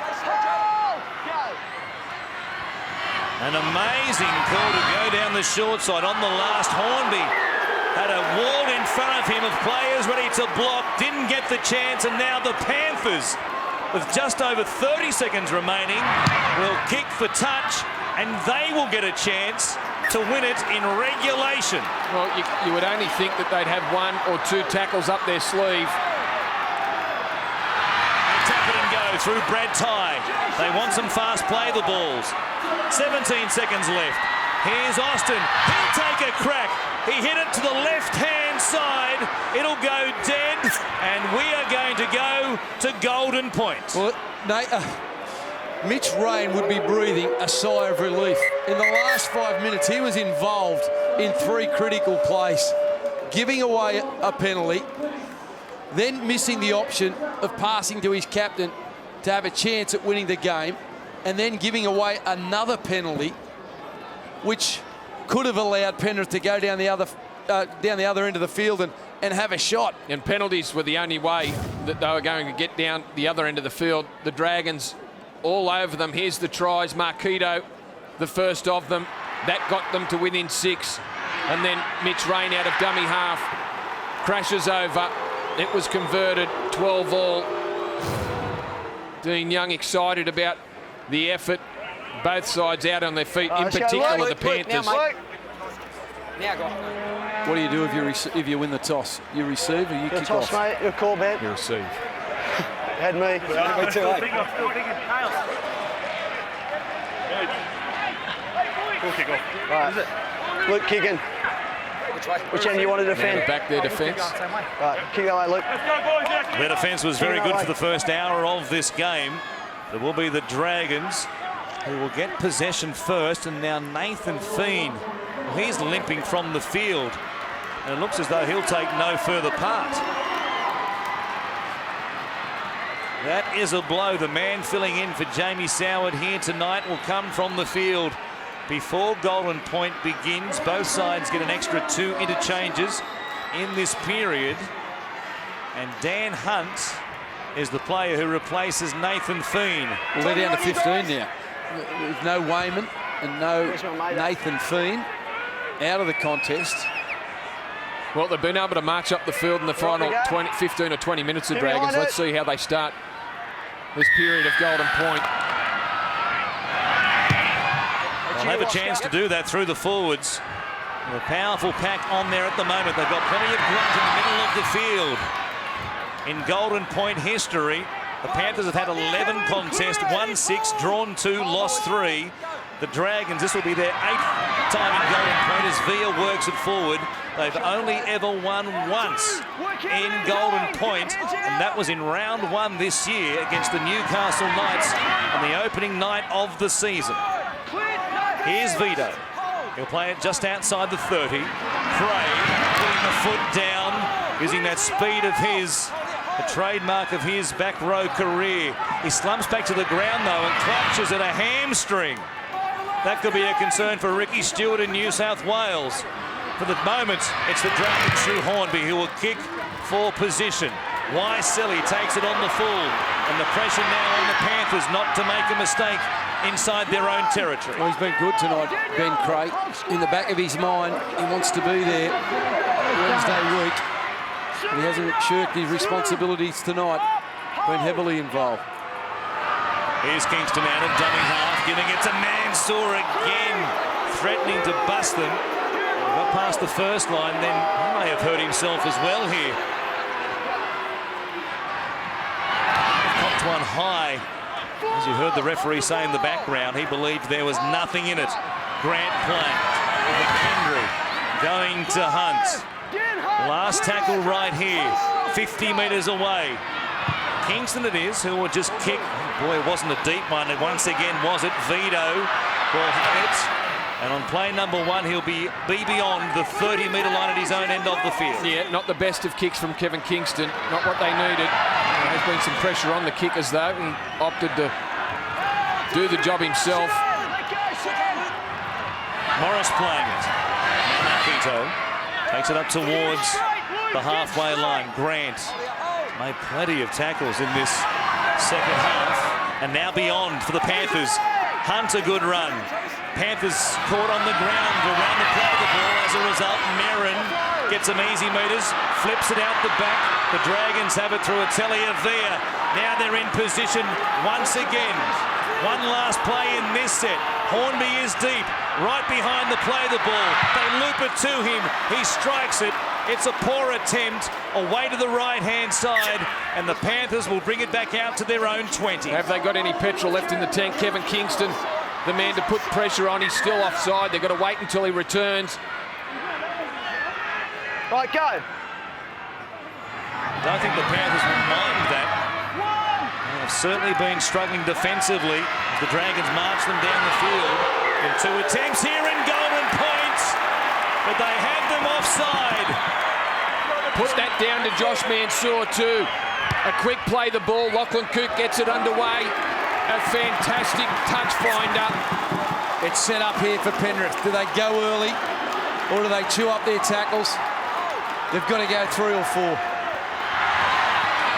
An amazing call to go down the short side on the last. Hornby had a wall in front of him of players ready to block. Didn't get the chance, and now the Panthers, with just over 30 seconds remaining, will kick for touch, and they will get a chance to win it in regulation. Well, you would only think that they'd have 1 or 2 tackles up their sleeve. Tap it and go through Brad Tye. They want some fast play, the Bulls. 17 seconds left. Here's Austin. He'll take a crack. He hit it to the left-hand side. side. It'll go dead, and we are going to go to Golden Point. Well, Mitch Rain would be breathing a sigh of relief. In the last 5 minutes, he was involved in 3 critical plays, giving away a penalty, then missing the option of passing to his captain to have a chance at winning the game, and then giving away another penalty, which could have allowed Penrith to go down the other end of the field and have a shot. And penalties were the only way that they were going to get down the other end of the field. The Dragons all over them. Here's the tries. Marquito, the first of them. That got them to within 6. And then Mitch Rain out of dummy half. Crashes over. It was converted. 12 all. Dean Young excited about the effort. Both sides out on their feet, in particular the Panthers. What do you do if you win the toss? You receive or you kick off? Toss, mate. Your call, Ben. You receive. Head me. Right. Luke kicking. Which end do you want to defend? Back their defence. Right, kick that way, Luke. Their defence was very good for the first hour of this game. It will be the Dragons who will get possession first, and now Nathan Feen. Well, he's limping from the field, and it looks as though he'll take no further part. That is a blow. The man filling in for Jamie Soward here tonight will come from the field. Before Golden Point begins, both sides get an extra 2 interchanges in this period. And Dan Hunt is the player who replaces Nathan Feen. Well, they're down to 15 now. With no Wayman and no Nathan Feen out of the contest. Well, they've been able to march up the field in the final 15 or 20 minutes of Dragons. Let's see how they start this period of Golden Point. They'll have a chance to do that through the forwards. A powerful pack on there at the moment. They've got plenty of grunt in the middle of the field. In Golden Point history, the Panthers have had 11 contests, won 6, drawn 2, lost 3. The Dragons, this will be their 8th time in Golden Point as Via works it forward. They've only ever won once in Golden Point, and that was in round 1 this year against the Newcastle Knights on the opening night of the season. Here's Vito. He'll play it just outside the 30. Craig putting the foot down, using that speed of his, the trademark of his back row career. He slumps back to the ground though and clutches at a hamstring. That could be a concern for Ricky Stewart in New South Wales. For the moment, it's the Dragons through Hornby who will kick for position. Waiselli takes it on the full, and the pressure now on the Panthers not to make a mistake inside their own territory. Well, he's been good tonight, Ben Craig. In the back of his mind, he wants to be there Wednesday week. But he hasn't shirked his responsibilities tonight. Been heavily involved. Here's Kingston out of dummy half, giving it to Mansour again, threatening to bust them. He got past the first line, then he may have hurt himself as well here. Cocked one high. As you heard the referee say in the background, he believed there was nothing in it. Grant playing. McKendry going to Hunt. Last tackle right here, 50 metres away. Kingston it is, who will just kick. Oh boy, it wasn't a deep one. And once again, was it? Vito will have it. And on play number 1, he'll be beyond the 30-metre line at his own end of the field. Yeah, not the best of kicks from Kevin Kingston. Not what they needed. There has been some pressure on the kickers, though. He opted to do the job himself. Morris playing it. Marquito takes it up towards the halfway line. Grant made plenty of tackles in this second half. And now beyond for the Panthers. Hunt a good run. Panthers caught on the ground around the play of the ball. As a result, Merrin gets some easy meters, flips it out the back. The Dragons have it through Atelier Via. Now they're in position once again. One last play in this set. Hornby is deep, right behind the play of the ball. They loop it to him. He strikes it. It's a poor attempt, away to the right-hand side, and the Panthers will bring it back out to their own 20. Have they got any petrol left in the tank? Kevin Kingston, the man to put pressure on. He's still offside. They've got to wait until he returns. Right, go. don't think the Panthers will mind that. They've certainly been struggling defensively as the Dragons march them down the field. In 2 attempts here in golden points, but they had them offside. Put that down to Josh Mansour too. A quick play the ball. Lachlan Coote gets it underway. A fantastic touch finder. It's set up here for Penrith. Do they go early or do they chew up their tackles? They've got to go 3 or 4.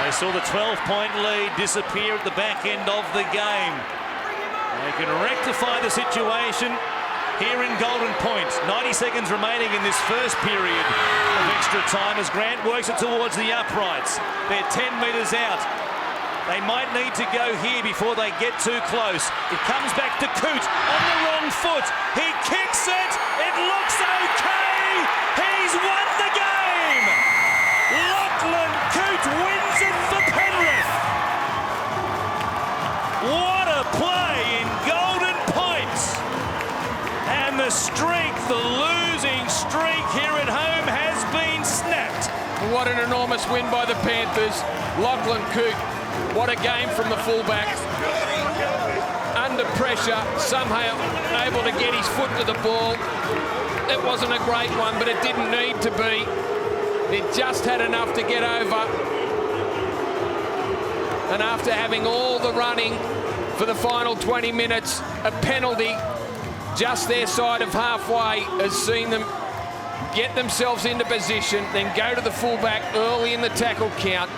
They saw the 12-point lead disappear at the back end of the game. They can rectify the situation here in golden points. 90 seconds remaining in this first period of extra time as Grant works it towards the uprights. They're 10 metres out. They might need to go here before they get too close. It comes back to Coote on the wrong foot. He kicks it. It looks okay. He's won the game. Lachlan Coote wins it for Penrith. What a play in golden points. And the streak, the losing streak here at home has been snapped. What an enormous win by the Panthers. Lachlan Coote, what a game from the fullback. Under pressure, somehow able to get his foot to the ball. It wasn't a great one, but it didn't need to be. It just had enough to get over. And after having all the running for the final 20 minutes, a penalty just their side of halfway has seen them get themselves into position, then go to the fullback early in the tackle count.